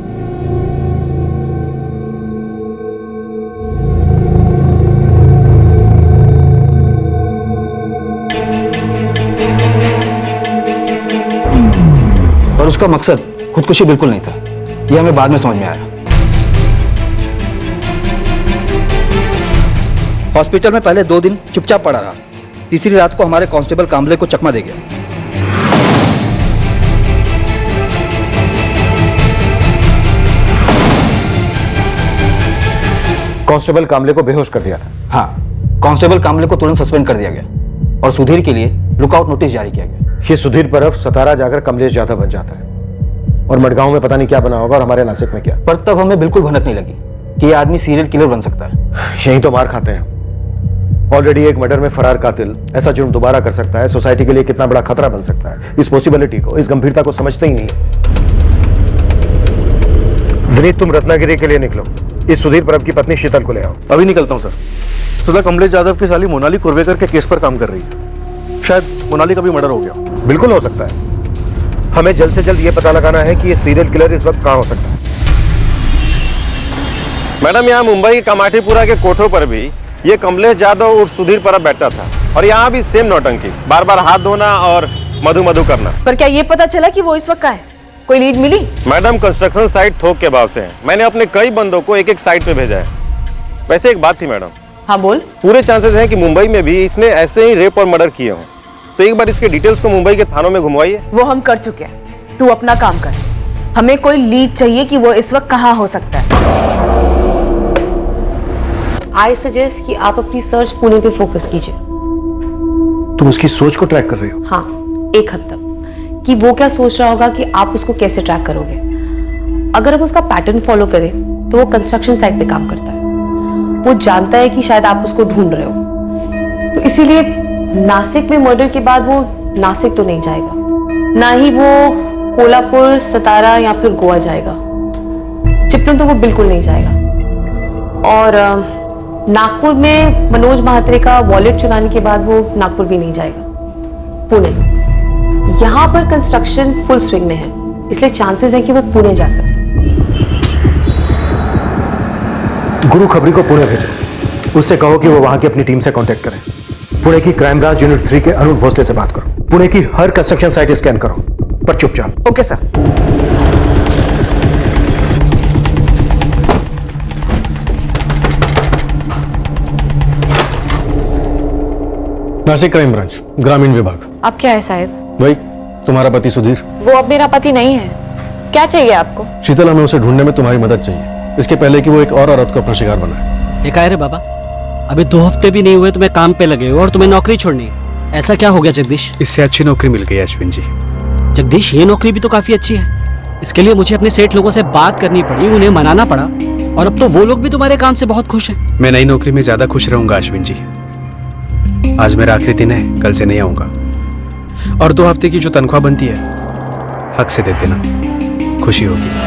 और उसका मकसद खुदकुशी बिल्कुल नहीं था, यह हमें बाद में समझ में आया। हॉस्पिटल में पहले 2 दिन चुपचाप पड़ा रहा, तीसरी रात को हमारे कांस्टेबल कांबले को चकमा दे गया। कांस्टेबल कामले को बेहोश कर दिया था। हाँ, कांस्टेबल कामले को तुरंत सस्पेंड कर दिया गया और सुधीर के लिए लुकआउट नोटिस जारी किया गया। ये सुधीर परब सतारा जाकर कमलेश यादव बन जाता है और मडगांव में पता नहीं क्या बना होगा और हमारे नासिक में क्या। पर तब हमें बिल्कुल भनक नहीं लगी कि यह आदमी सीरियल किलर बन सकता है। यही तो मार खाते हैं। ऑलरेडी एक मर्डर में फरार कातिल ऐसा जुर्म दोबारा कर सकता है, सोसाइटी के लिए कितना बड़ा खतरा बन सकता है। इस पॉसिबिलिटी को, इस गंभीरता को समझते ही नहीं। विनीत, तुम रत्नागिरी के लिए निकलो, इस सुधीर परब की पत्नी शीतल को ले आओ। अभी निकलता हूँ सर। सदा कमलेश यादव की साली मोनाली कुर्वेकर के केस पर काम कर रही है। शायद मोनाली का भी मर्डर हो गया। बिल्कुल हो सकता है। हमें जल्द से जल्द ये पता लगाना है कि ये सीरियल किलर इस वक्त कहाँ हो सकता है। मैडम, यहाँ मुंबई के कमाटीपुरा के कोठों पर भी ये कमलेश यादव उर्फ सुधीर परब बैठता था, और यहाँ भी सेम नौटंकी, बार बार हाथ धोना और मधु मधु करना। पर क्या ये पता चला कि वो इस वक्त कहाँ है? कोई लीड मिली? मैडम, कंस्ट्रक्शन साइट थोक के भाव से है। मैंने अपने कई बंदों को एक एक साइट पे भेजा है। वैसे एक बात थी मैडम। हाँ बोल। पूरे चांसेस हैं कि मुंबई में भी इसने ऐसे ही रेप और मर्डर किए हों, तो एक बार इसके डिटेल्स को मुंबई के थानों में घुमवाइए। वो हम कर चुके हैं, तू अपना काम कर। हमें कोई लीड चाहिए कि वो इस वक्त कहाँ हो सकता है। आई सजेस्ट कि आप अपनी सर्च पुणे पे फोकस कीजिए। तुम उसकी सोच को ट्रैक कर रही हो? हाँ, एक हद तक, कि वो क्या सोच रहा होगा कि आप उसको कैसे ट्रैक करोगे। अगर हम उसका पैटर्न फॉलो करें तो वो कंस्ट्रक्शन साइट पे काम करता है। वो जानता है कि शायद आप उसको ढूंढ रहे हो, तो इसीलिए नासिक में मर्डर के बाद वो नासिक तो नहीं जाएगा, ना ही वो कोल्हापुर, सतारा या फिर गोवा जाएगा। चिपळूण तो वो बिल्कुल नहीं जाएगा। और नागपुर में मनोज महात्रे का वॉलेट चुराने के बाद वो नागपुर भी नहीं जाएगा। पुणे, यहाँ पर कंस्ट्रक्शन फुल स्विंग में है, इसलिए चांसेस है कि वो पुणे जा सकते हैं। गुरु खबरी को पुणे भेजो, उससे कहो कि वो वहां की अपनी टीम से कांटेक्ट करें। पुणे की क्राइम ब्रांच यूनिट 3 के अरुण भोसले से बात करो। पुणे की हर कंस्ट्रक्शन साइट स्कैन करो, पर चुपचाप। Okay sir. Nashik crime branch, ग्रामीण विभाग। अब क्या है साहब? वही तुम्हारा पति सुधीर। वो अब मेरा पति नहीं है। क्या चाहिए आपको? शीतल, हमें उसे ढूंढने में तुम्हारी मदद चाहिए, इसके पहले कि वो एक और औरत को अपना शिकार बनाए। ये क्या है रे बाबा? अभी 2 हफ्ते भी नहीं हुए तुम्हें काम पे लगे हो और तुम्हें नौकरी छोड़नी। ऐसा क्या हो गया जगदीश? इससे अच्छी नौकरी मिल गई अश्विन जी। जगदीश, ये नौकरी भी तो काफी अच्छी है। इसके लिए मुझे अपने सेठ लोगों से बात करनी पड़ी, उन्हें मनाना पड़ा, और अब तो वो लोग भी तुम्हारे काम से बहुत खुश हैं। मैं नई नौकरी में ज्यादा खुश रहूंगा अश्विन जी। आज मेरा आखिरी दिन है, कल से नहीं आऊंगा। और 2 हफ्ते की जो तनख्वाह बनती है हक से दे देना, खुशी होगी।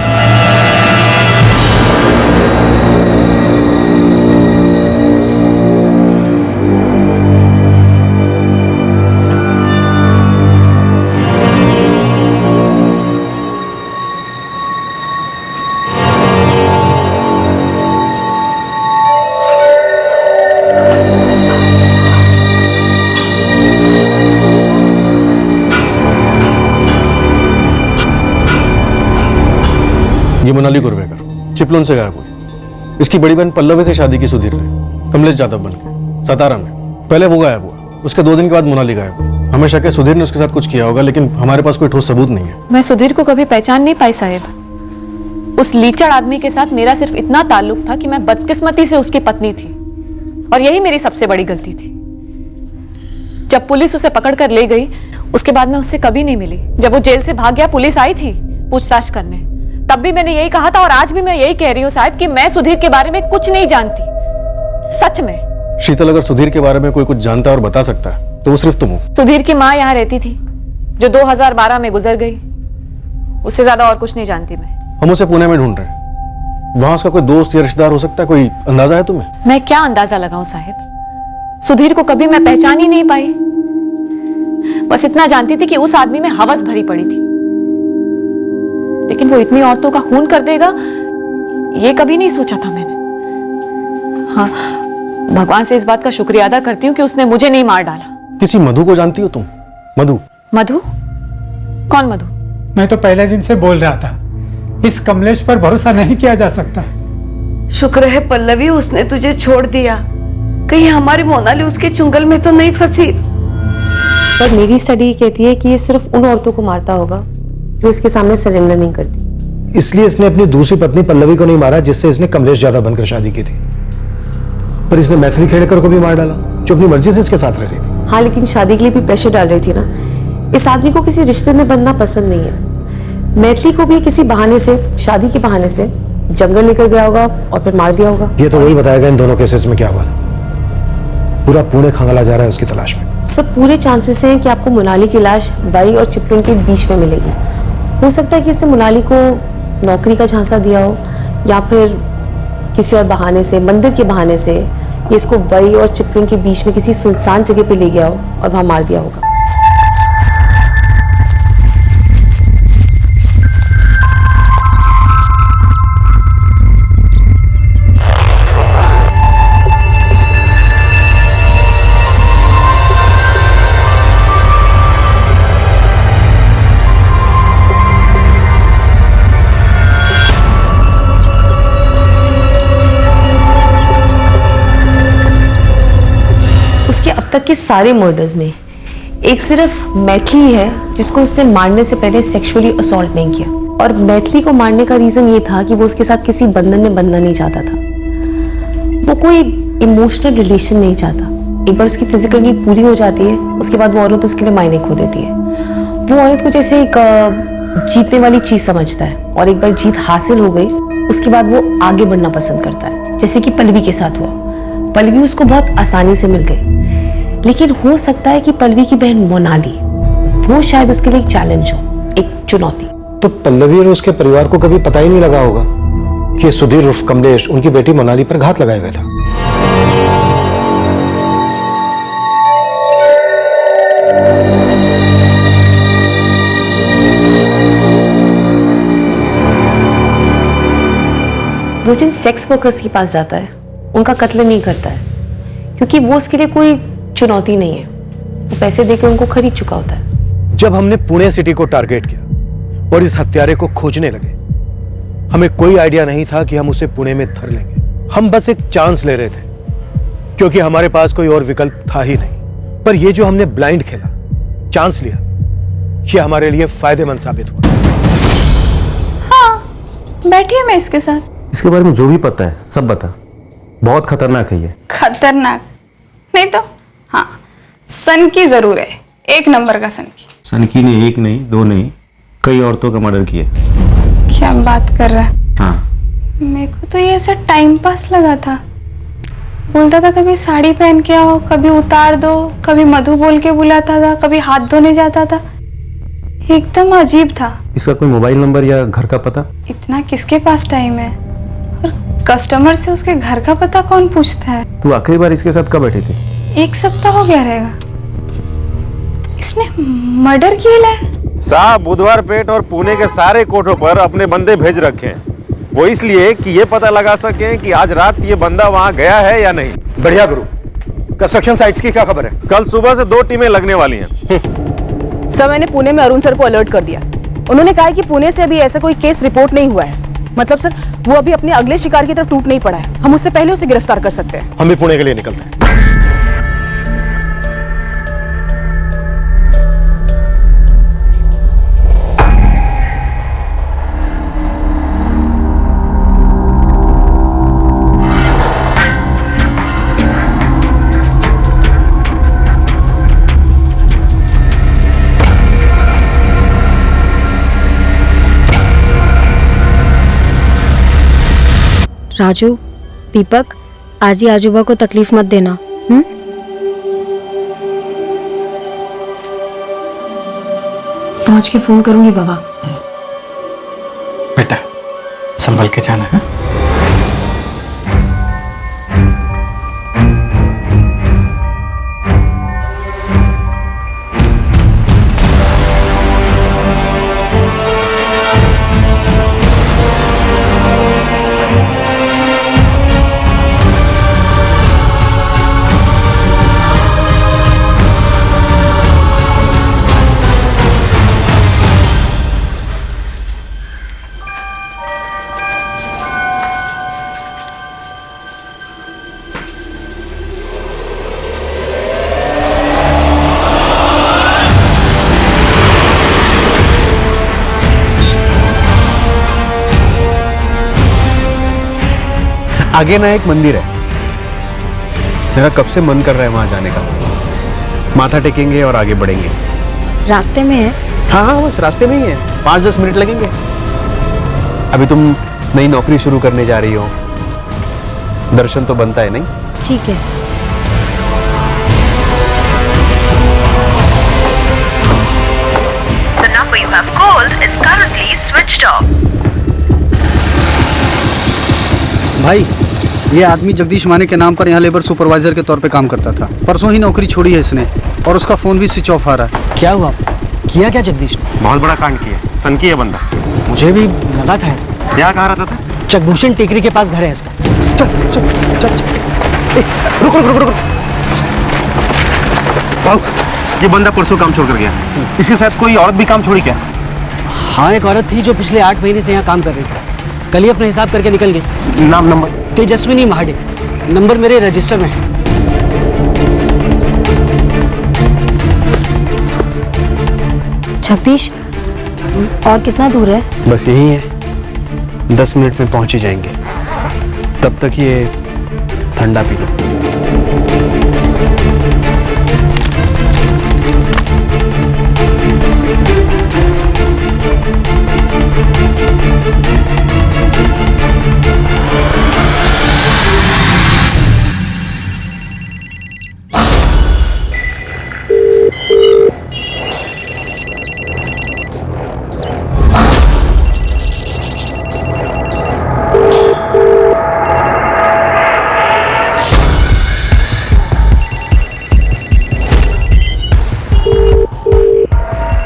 ये मोनाली कुरवेकर चिपळूण से गायब हुई। इसकी बड़ी बहन पल्लवी से शादी की सुधीर ने, कमलेश यादव बन के, सतारा में। पहले वो गायब हुआ, उसके 2 दिन के बाद मोनाली गायब हुई। हमें शक है सुधीर ने उसके साथ कुछ किया होगा, लेकिन हमारे पास कोई ठोस सबूत नहीं है। मैं सुधीर को कभी पहचान नहीं पाई साहब। उस लीचड़ आदमी के साथ मेरा सिर्फ इतना ताल्लुक था कि मैं बदकिस्मती से उसकी पत्नी थी, और यही मेरी सबसे बड़ी गलती थी। जब पुलिस उसे पकड़ कर ले गई, उसके बाद मैं उससे कभी नहीं मिली। जब वो जेल से भाग गया, पुलिस आई थी पूछताछ करने, तब भी मैंने यही कहा था, और आज भी मैं यही कह रही हूँ साहब कि मैं सुधीर के बारे में कुछ नहीं जानती, सच में। शीतल, अगर सुधीर के बारे में कोई कुछ जानता है और बता सकता है तो वो सिर्फ तुम हो। सुधीर की माँ यहाँ रहती थी, जो 2012 में गुजर गई। उससे ज्यादा और कुछ नहीं जानती मैं। हम उसे पुणे में ढूंढ रहे हैं। वहां उसका कोई दोस्त या रिश्तेदार हो सकता है, कोई अंदाजा है तुम्हें? मैं क्या अंदाजा लगाऊं साहिब? सुधीर को कभी मैं पहचान ही नहीं पाई। बस इतना जानती थी कि उस आदमी में हवस भरी पड़ी थी, लेकिन वो इतनी औरतों का खून कर देगा, ये कभी नहीं सोचा था मैंने। हाँ, भगवान से इस बात का शुक्रिया अदा करती हूँ कि उसने मुझे नहीं मार डाला। किसी मधु को जानती हो तुम? मधु? मधु? कौन मधु? मैं तो पहले दिन से बोल रहा था, इस कमलेश पर भरोसा नहीं किया जा सकता। शुक्र है पल्लवी, उसने तुझे छोड़ दिया। कहीं हमारी मोनाली उसके चुंगल में तो नहीं फंसी। पर मेरी स्टडी कहती है कि ये सिर्फ उन औरतों को मारता होगा जो इसके सामने सरेंडर नहीं करती। इसलिए इसने अपनी दूसरी पत्नी पल्लवी को नहीं मारा, जिससे इसने कमलेश यादव बनकर शादी की थी। पर इसने मैथिली खेड़कर को भी मार डाला, जो अपनी मर्जी से इसके साथ रह रही थी। हाँ, लेकिन शादी के लिए भी प्रेशर डाल रही थी ना। इस आदमी को किसी रिश्ते में बंधना पसंद नहीं है। मैथिली को भी किसी बहाने से, शादी के बहाने से जंगल लेकर गया होगा और फिर मार दिया होगा। ये तो वही बताएगा इन दोनों केसेस में क्या हुआ था। पूरा पुणे खंगाला जा रहा है उसकी तलाश में। सब पूरे चांसेस हैं कि आपको मोनाली की लाश वाई और चिपळूण के बीच में मिलेगी। हो सकता है कि इसने मोनाली को नौकरी का झांसा दिया हो, या फिर किसी और बहाने से, मंदिर के बहाने से ये इसको वाई और चिपळूण के बीच में किसी सुनसान जगह पे ले गया हो और वहां मार दिया होगा। अब तक के सारे मर्डर्स में एक सिर्फ मैथिली ही है जिसको उसने मारने से पहले सेक्सुअली असॉल्ट नहीं किया। और मैथिली को मारने का रीजन ये था कि वो उसके साथ किसी बंधन में बंधना नहीं चाहता था, वो कोई इमोशनल रिलेशन नहीं चाहता। एक बार उसकी फिजिकल नीड पूरी हो जाती है, उसके बाद वो औरत उसके लिए मायने खो देती है। वो औरत को जैसे एक जीतने वाली चीज समझता है, और एक बार जीत हासिल हो गई उसके बाद वो आगे बढ़ना पसंद करता है, जैसे कि पल्लवी के साथ हुआ। पल्लवी उसको बहुत आसानी से मिल गई, लेकिन हो सकता है कि पल्लवी की बहन मोनाली, वो शायद उसके लिए एक चैलेंज हो, एक चुनौती। तो पल्लवी और उसके परिवार को कभी पता ही नहीं लगा होगा कि सुधीर उर्फ कमलेश उनकी बेटी मोनाली पर घात लगाए हुए था। वो जिन सेक्स वर्कर्स के पास जाता है उनका कत्ल नहीं करता है, क्योंकि वो उसके लिए कोई चुनौती नहीं है, वो पैसे देकर उनको खरीद चुका होता है। जब हमने पुणे सिटी को टारगेट किया और इस हत्यारे को खोजने लगे, हमें कोई आइडिया नहीं था कि हम उसे पुणे में धर लेंगे। हम बस एक चांस ले रहे थे, क्योंकि हमारे पास कोई और विकल्प था ही नहीं। पर ये जो हमने ब्लाइंड खेला, चांस लिया, ये हमारे लिए फायदेमंद साबित हुआ। हाँ, बैठिए मैं इसके साथ। इसके बारे में जो भी पता है सब बता। बहुत खतरनाक है ये। खतरनाक नहीं तो हाँ, सन की जरूर है, एक नंबर का सन की। सनकी ने एक नहीं, दो नहीं, कई औरतों का मर्डर किया। क्या बात कर रहा है? हाँ। मेरे को तो ये ऐसा टाइम पास लगा था। बोलता था कभी साड़ी पहन के आओ, कभी उतार दो, कभी मधु बोल के बुलाता था, कभी हाथ धोने जाता था। एकदम अजीब था। इसका कोई मोबाइल नंबर या घर का पता? इतना किसके पास टाइम है, और कस्टमर से उसके घर का पता कौन पूछता है? तू आखिरी बार इसके साथ कब बैठी थी? 1 सप्ताह हो गया रहेगा। इसने मर्डर किया है। साहब बुधवार पेट और पुणे के सारे कोर्टों पर अपने बंदे भेज रखे हैं, वो इसलिए कि ये पता लगा सकें कि आज रात ये बंदा वहां गया है या नहीं। बढ़िया गुरु। कंस्ट्रक्शन साइट्स की क्या खबर है? कल सुबह से 2 टीमें लगने वाली हैं। सर, मैंने पुणे में अरुण सर को अलर्ट कर दिया। उन्होंने कहा है कि पुणे से अभी ऐसा कोई केस रिपोर्ट नहीं हुआ है। मतलब सर, वो अभी अपने अगले शिकार की तरफ टूट नहीं पड़ा है। हम उससे पहले उसे गिरफ्तार कर सकते हैं। हम भी पुणे के लिए निकलते हैं। राजू, दीपक, आज ही आजूबा को तकलीफ मत देना। पहुंच के फोन करूंगी बाबा। बेटा संभल के जाना है। आगे ना एक मंदिर है, मेरा कब से मन कर रहा है वहां जाने का। माथा टेकेंगे और आगे बढ़ेंगे। रास्ते में है? हाँ हाँ, बस रास्ते में ही है, 5-10 मिनट लगेंगे। अभी तुम नई नौकरी शुरू करने जा रही हो, दर्शन तो बनता है नहीं? ठीक है। The number you have called is currently switched off. भाई, ये आदमी जगदीश माने के नाम पर यहाँ लेबर सुपरवाइजर के तौर पे काम करता था। परसों ही नौकरी छोड़ी है इसने, और उसका फोन भी स्विच ऑफ आ रहा है। क्या हुआ? किया क्या जगदीश ने? बहुत बड़ा कांड किया, सनकी है बंदा। मुझे भी लगा था ऐसा। क्या कहा रहता था? चकभूषण टेकरी के पास घर है इसका। चल चल चल चल। रुक रुक रुक रुक। ये बंदा परसों काम छोड़कर गया, इसके साथ कोई औरत भी काम छोड़ी क्या? हाँ, एक औरत थी जो पिछले 8 महीने से यहाँ काम कर रही थी। कल ही अपना हिसाब करके निकल गई। नाम नंबर? तेजस्विनी महाडिक। नंबर मेरे रजिस्टर में है। जगदीश, और कितना दूर है? बस यही है, 10 मिनट में पहुंच ही जाएंगे। तब तक ये ठंडा पी लो।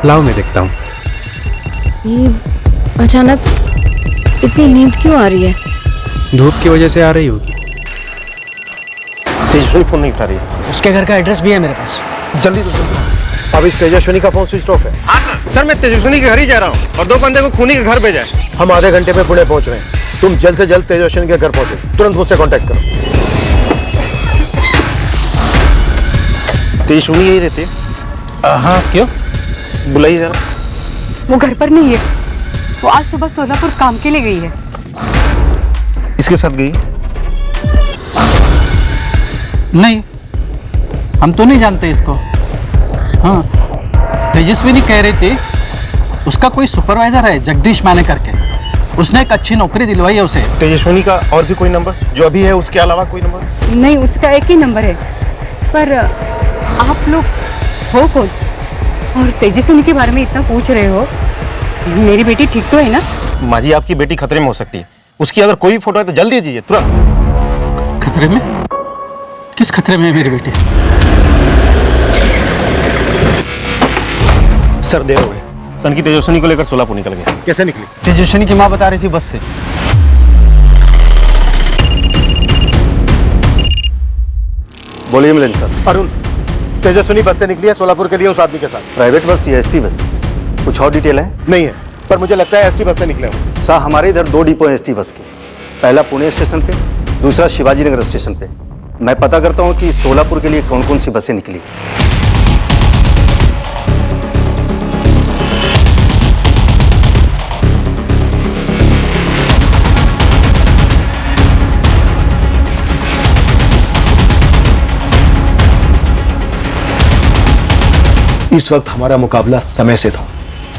लाओ मैं देखता हूँ। ये अचानक इतनी नींद क्यों आ रही है? धूप की वजह से आ रही होगी। तेजस्विनी फोन नहीं उठा रही है। उसके घर का एड्रेस भी है मेरे पास। जल्दी अब इस तेजस्विनी का फोन स्विच ऑफ है। हाँ सर, मैं तेजस्विनी के घर ही जा रहा हूँ और 2 बंदे को खूनी के घर भेजा है। हम आधे घंटे में पुणे पहुंच रहे हैं। तुम जल्द से जल्द तेजस्विनी के घर पहुंचो। तुरंत मुझसे कांटेक्ट करो। तेजस्विनी यही रहती है? हाँ, क्यों? बुलाइए जरा। वो घर पर नहीं है। वो आज सुबह सोलापुर काम के लिए गई है। इसके साथ गई? नहीं, हम तो नहीं जानते इसको। हाँ, तेजस्विनी कह रही थी उसका कोई सुपरवाइजर है जगदीश माने करके, उसने एक अच्छी नौकरी दिलवाई है उसे। तेजस्विनी का और भी कोई नंबर जो अभी है उसके अलावा कोई नंबर? नहीं, उसका एक ही नंबर है। पर आप लोग हो कौन और तेजस्विनी के बारे में इतना पूछ रहे हो? मेरी बेटी ठीक तो है ना? माँ जी, आपकी बेटी खतरे में हो सकती है। उसकी अगर कोई भी फोटो है तो जल्दी दीजिए तुरंत। खतरे में? किस खतरे में है मेरी बेटी? सर देर हो गई। सन की तेजस्विनी को लेकर सोलापुर निकल गया। कैसे निकली? तेजस्विनी की माँ बता रही थी बस से। बोलिए मिलन सर। अरुण, तेजस्विनी बस से निकली है सोलापुर के लिए उस आदमी के साथ। प्राइवेट बस या एसटी बस? कुछ और डिटेल है? नहीं है, पर मुझे लगता है एसटी बस से निकले हो। सर, हमारे इधर 2 डिपो हैं एसटी बस के। पहला पुणे स्टेशन पे, दूसरा शिवाजी नगर स्टेशन पे। मैं पता करता हूँ कि सोलापुर के लिए कौन कौन सी बसें निकली। इस वक्त हमारा मुकाबला समय से था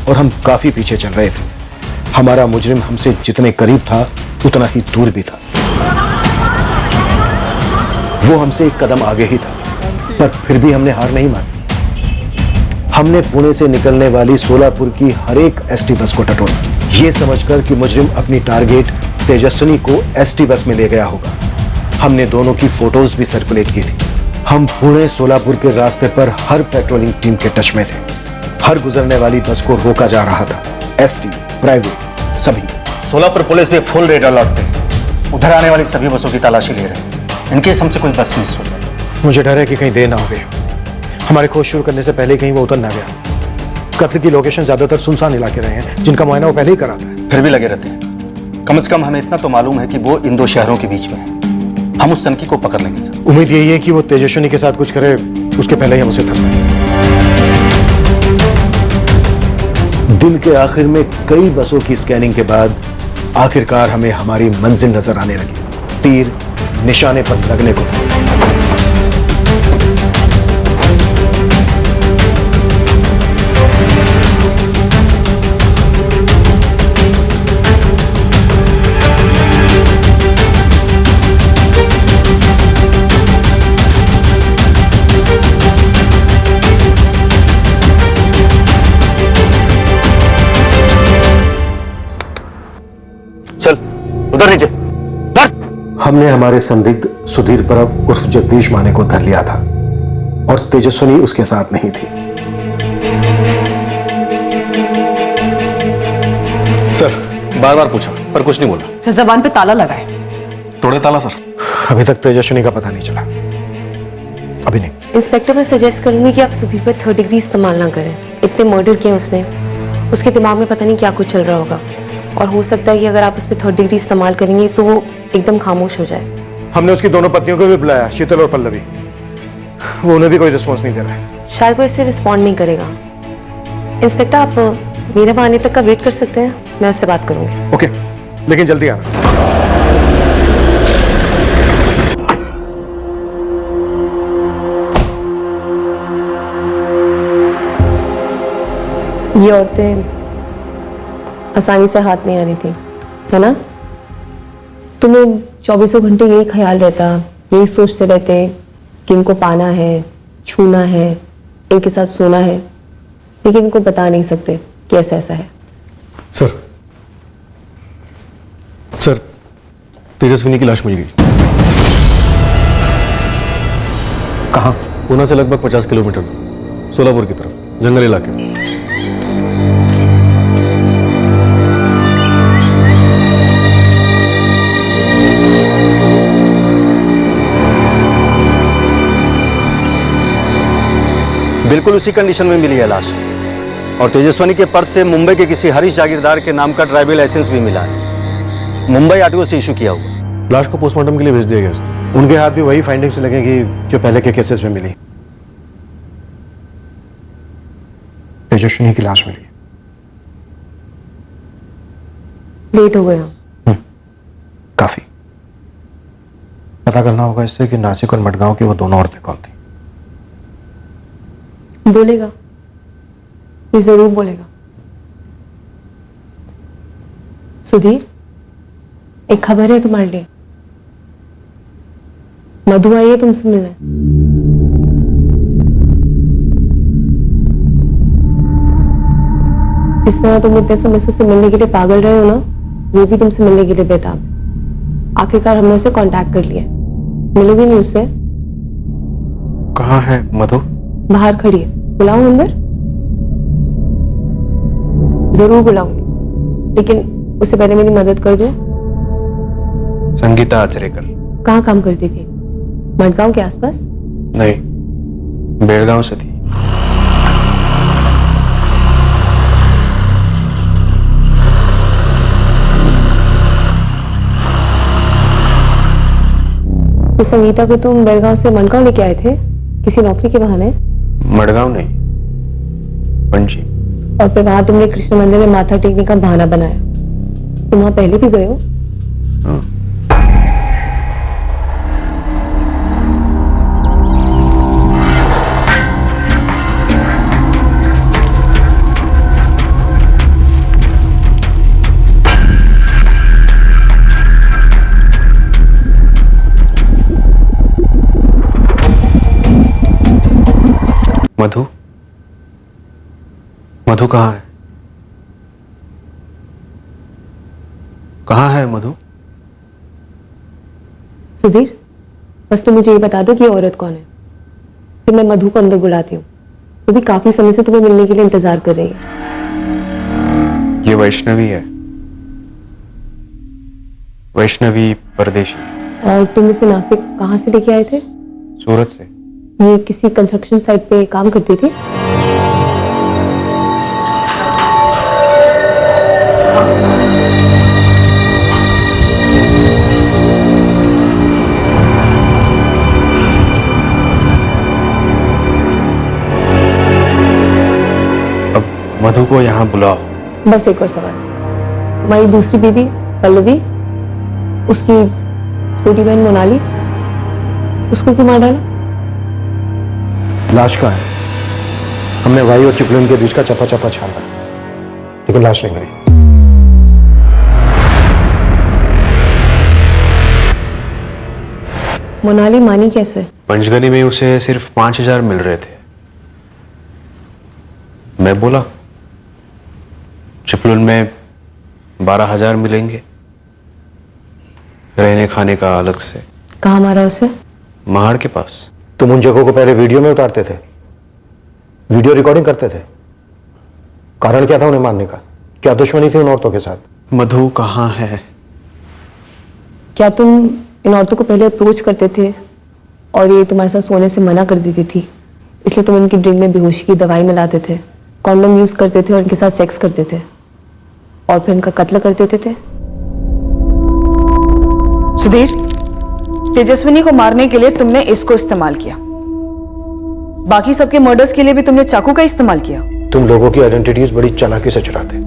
और हम काफी पीछे चल रहे थे। हमारा मुजरिम हमसे जितने करीब था उतना ही दूर भी था। वो हमसे एक कदम आगे ही था, पर फिर भी हमने हार नहीं मानी। हमने पुणे से निकलने वाली सोलापुर की हर एक एसटी बस को टटोला, ये समझकर कि मुजरिम अपनी टारगेट तेजस्विनी को एसटी बस में ले गया होगा। हमने दोनों की फोटोज भी सर्कुलेट की थी। हम पुणे सोलापुर के रास्ते पर हर पेट्रोलिंग टीम के टच में थे। हर गुजरने वाली बस को रोका जा रहा था। एसटी, प्राइवेट, सभी। सोलापुर पुलिस भी फुल रेड अलर्ट थे। उधर आने वाली सभी बसों की तलाशी ले रहे हैं। इनकेस हमसे कोई बस मिस हो जाए। मुझे डर है कि कहीं देर ना हो गई। हमारे खोज शुरू करने से पहले कहीं वो उतर ना गया। कत्ल की लोकेशन ज्यादातर सुनसान इलाके रहे हैं जिनका मुआयना वो पहले ही करा था। फिर भी लगे रहते हैं। कम से कम हमें इतना तो मालूम है कि वो इन 2 शहरों के बीच में है। हम उस तनकी को पकड़ लेंगे सर। उम्मीद यही है कि वो तेजस्विनी के साथ कुछ करे, उसके पहले ही हम उसे थक लें। दिन के आखिर में कई बसों की स्कैनिंग के बाद आखिरकार हमें हमारी मंजिल नजर आने लगी। तीर निशाने पर लगने को। चल उधर नीचे। हमने हमारे संदिग्ध सुधीर परब उर्फ जगदीश माने को धर लिया था और तेजस्विनी उसके साथ नहीं थी। सर, बार-बार पूछा पर कुछ नहीं बोला। सर, जबान पे ताला लगा है। तोड़े ताला सर। अभी तक तेजस्विनी का पता नहीं चला। अभी नहीं। इंस्पेक्टर, मैं सजेस्ट करूंगी कि आप सुधीर पर 3rd डिग्री इस्तेमाल ना करें। इतने मर्डर किए उसने, उसके दिमाग में पता नहीं क्या कुछ चल रहा होगा और हो सकता है कि अगर आप उस पर 3rd डिग्री इस्तेमाल करेंगे तो वो एकदम खामोश हो जाए। हमने उसकी दोनों पत्नियों को भी बुलाया, शीतल और पल्लवी। वो उन्हें भी कोई रिस्पॉन्स नहीं दे रहा है। शायद वो इससे रिस्पॉन्ड नहीं करेगा। इंस्पेक्टर आप मेरे वहाँ आने तक का वेट कर सकते हैं, मैं उससे बात करूंगी। ओके, लेकिन जल्दी आना। ये औरतें आसानी से हाथ नहीं आ रही थी, है ना? तुम्हें 24 घंटे यही ख्याल रहता, यही सोचते रहते कि इनको पाना है, छूना है, इनके साथ सोना है, लेकिन इनको बता नहीं सकते कि ऐसा ऐसा है। सर, तेजस्विनी की लाश मिल गई। कहाँ? पूना से लगभग 50 किलोमीटर दूर, सोलापुर की तरफ, जंगल इलाके में। बिल्कुल उसी कंडीशन में मिली है लाश, और तेजस्विनी के पर्स से मुंबई के किसी हरीश जागीरदार के नाम का ड्राइविंग लाइसेंस भी मिला है। मुंबई आरटीओ से इशू किया हुआ। लाश को पोस्टमार्टम के लिए भेज दिया गया सर। उनके हाथ भी वही फाइंडिंग्स लगेंगी जो पहले के केसेस में मिली। तेजस्विनी की लाश मिली। लेट हो गया। काफी। पता करना होगा इससे कि नासिक और मडगांव की वो दोनों औरतें कौन थी। बोलेगा, ये जरूर बोलेगा। सुधीर, एक खबर है तुम्हारे लिए। मधु आई है तुमसे मिलने। जिस तरह तुम इतने समय से उससे मिलने के लिए पागल रहे हो ना, वो भी तुमसे मिलने के लिए बेताब है। आखिरकार हमने उसे कांटेक्ट कर लिया। मिलोगी नहीं उससे? कहाँ है मधु? बाहर खड़ी है, बुलाऊं अंदर? जरूर बुलाऊंगी, लेकिन उससे पहले मेरी मदद कर दो। संगीता आचरेकर। कहाँ काम करती थी? मडगांव के आसपास? नहीं, बेलगांव से थी। इस संगीता को तुम बेलगांव से मडगांव लेके आए थे किसी नौकरी के बहाने? मडगांव नहीं, पणजी। और फिर वहां तुमने कृष्ण मंदिर में माथा टेकने का बहाना बनाया। तुम वहां पहले भी गए हो? हाँ। मधु, मधु कहाँ है? कहाँ है मधु? सुधीर, बस तुम मुझे ये बता दो कि ये औरत कौन है, फिर मैं मधु को अंदर बुलाती हूँ। वो भी काफी समय से तुम्हें मिलने के लिए इंतजार कर रही है। ये वैष्णवी है, वैष्णवी परदेशी। और तुम इसे नासिक कहाँ से लेके आए थे? सूरत से। ये किसी कंस्ट्रक्शन साइट पे काम करती थी? अब मधु को यहाँ बुलाओ। बस एक और सवाल, तुम्हारी दूसरी बीवी पल्लवी, उसकी छोटी बहन मोनाली, उसको क्यों मार डाला? लाश कहाँ है? हमने वाई और चिपलून के बीच का चपा चपा छाना, लेकिन लाश नहीं मिली। मोनाली मानी कैसे? पंचगनी में उसे सिर्फ 5,000 मिल रहे थे। मैं बोला चिपलून में 12,000 मिलेंगे, रहने खाने का अलग से। कहाँ मारा उसे? महाड़ के पास। तुम उन जगहों को पहले वीडियो में उतारते थे, वीडियो रिकॉर्डिंग करते थे। कारण क्या था उन्हें मारने का? क्या दुश्मनी थी उन औरतों के साथ? मधु कहाँ है? क्या तुम इन औरतों को पहले अप्रोच करते थे और ये तुम्हारे साथ सोने से मना कर देती थी, इसलिए तुम इनकी ड्रिंक में बेहोशी की दवाई मिलाते थे, कॉन्डोम यूज करते थे और इनके साथ सेक्स करते थे और फिर इनका कत्ल कर देते थे? सुधीर, तेजस्विनी को मारने के लिए तुमने इसको इस्तेमाल किया, बाकी सबके मर्डर्स के लिए भी तुमने चाकू का इस्तेमाल किया। तुम लोगों की आइडेंटिटीज बड़ी चालाकी से चुराते,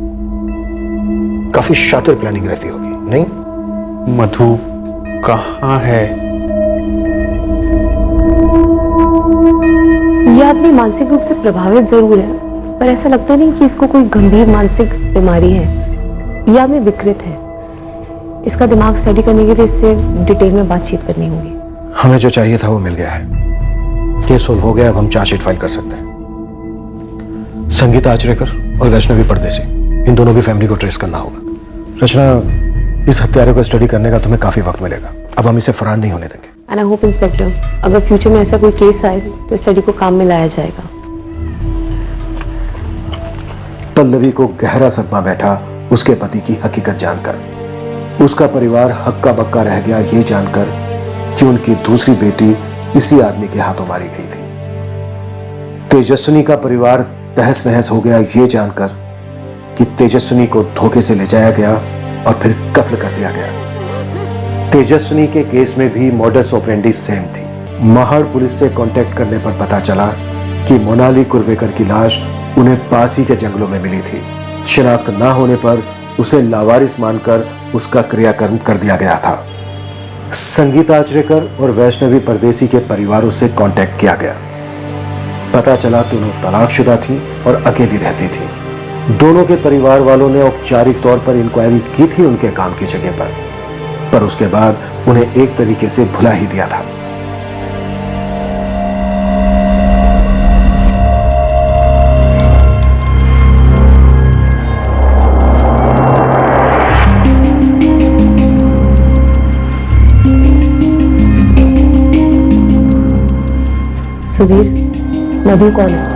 काफी शातिर प्लानिंग रहती होगी, नहीं? मधु कहाँ है? ये आदमी मानसिक रूप से प्रभावित जरूर है, पर ऐसा लगता नहीं कि इसको कोई गंभीर मानसिक बीमारी है। यह आदमी विकृत है। इसका दिमाग स्टडी करने के लिए इससे डिटेल में बातचीत करनी होगी। हमें जो चाहिए था वो मिल गया है, केस सोल्व हो गया। अब हम चार्जशीट फाइल कर सकते हैं। संगीता आचरेकर और वैष्णवी परदेसी, इन दोनों की फैमिली को ट्रेस करना होगा। रचना, इस हत्यारे को स्टडी करने का तुम्हें काफी वक्त मिलेगा। अब हम इसे फरार नहीं होने देंगे। एंड आई होप इंस्पेक्टर, अगर फ्यूचर में ऐसा कोई केस आए तो स्टडी को काम में लाया जाएगा। पल्लवी को गहरा सदमा बैठा उसके पति की हकीकत जानकर। उसका परिवार हक्का बक्का रह गया ये जानकर कि उनकी दूसरी बेटी इसी आदमी के हाथों मारी गई थी। तेजस्विनी का परिवार तहस नहस हो गया ये जानकर कि तेजस्विनी को धोखे से ले जाया गया और फिर कत्ल कर दिया गया। तेजस्विनी के केस में भी मॉडस ऑपरेंडी सेम थी। महाड़ पुलिस से कांटेक्ट करने पर पता चला कि मोनाली कुरवेकर की लाश उन्हें पास ही के जंगलों में मिली थी। शिनाख्त ना होने पर उसे लावारिस मानकर उसका क्रियाकर्म कर दिया गया था। संगीता आचरेकर और वैष्णवी परदेसी के परिवारों से कांटेक्ट किया गया। पता चला दोनों तलाकशुदा थी और अकेली रहती थी। दोनों के परिवार वालों ने औपचारिक तौर पर इंक्वायरी की थी उनके काम की जगह पर उसके बाद उन्हें एक तरीके से भुला ही दिया था। सुधीर, मधु कौन है?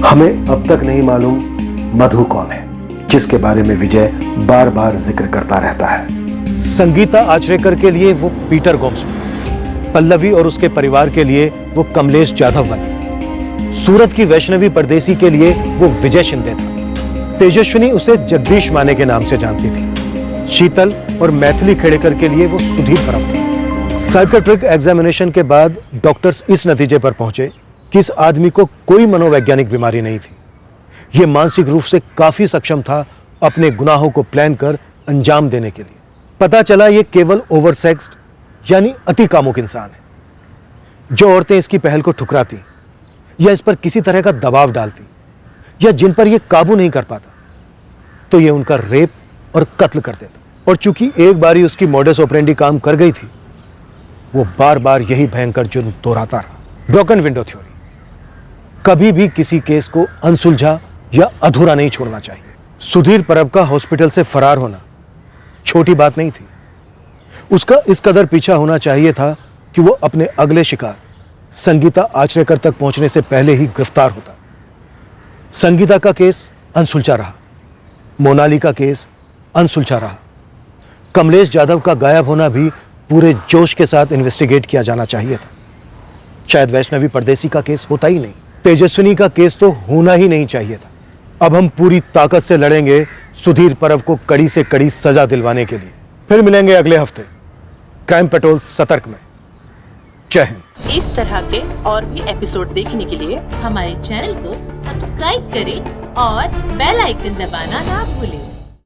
हमें अब तक नहीं मालूम मधु कौन है, जिसके बारे में विजय बार बार जिक्र करता रहता है। संगीता आचरेकर के लिए वो पीटर गोम्स बना, पल्लवी और उसके परिवार के लिए वो कमलेश जाधव बना, सूरत की वैष्णवी परदेसी के लिए वो विजय शिंदे था, तेजस्विनी उसे जगदीश माने के नाम से जानती थी, शीतल और मैथिली खेड़ेकर के लिए वो सुधीर परब था। साइकेट्रिक एग्जामिनेशन के बाद डॉक्टर्स इस नतीजे पर पहुंचे कि इस आदमी को कोई मनोवैज्ञानिक बीमारी नहीं थी। यह मानसिक रूप से काफी सक्षम था अपने गुनाहों को प्लान कर अंजाम देने के लिए। पता चला ये केवल ओवरसेक्स्ड यानी अति कामुक इंसान है। जो औरतें इसकी पहल को ठुकराती या इस पर किसी तरह का दबाव डालती या जिन पर यह काबू नहीं कर पाता तो ये उनका रेप और कत्ल कर देता। और चूंकि एक बारी उसकी मॉडस ऑपरेंडी काम कर गई थी, वो बार बार यही भयंकर जुर्म दोहराता रहा। ब्रोकन विंडो थ्योरी, कभी भी किसी केस को अनसुलझा या अधूरा नहीं छोड़ना चाहिए। सुधीर परब का हॉस्पिटल से फरार होना छोटी बात नहीं थी। उसका इस कदर पीछा होना चाहिए था कि वो अपने अगले शिकार संगीता आचरेकर तक पहुंचने से पहले ही गिरफ्तार होता। संगीता का केस अनसुलझा रहा, मोनाली का केस अनसुलझा रहा, कमलेश जाधव का गायब होना भी पूरे जोश के साथ इन्वेस्टिगेट किया जाना चाहिए था। शायद वैष्णवी परदेसी का केस होता ही नहीं, तेजस्विनी का केस तो होना ही नहीं चाहिए था। अब हम पूरी ताकत से लड़ेंगे सुधीर परब को कड़ी से कड़ी सजा दिलवाने के लिए। फिर मिलेंगे अगले हफ्ते क्राइम पेट्रोल सतर्क में। जय हिंद। इस तरह के और भी एपिसोड देखने के लिए हमारे चैनल को सब्सक्राइब करें और बेल आइकन दबाना ना भूलें।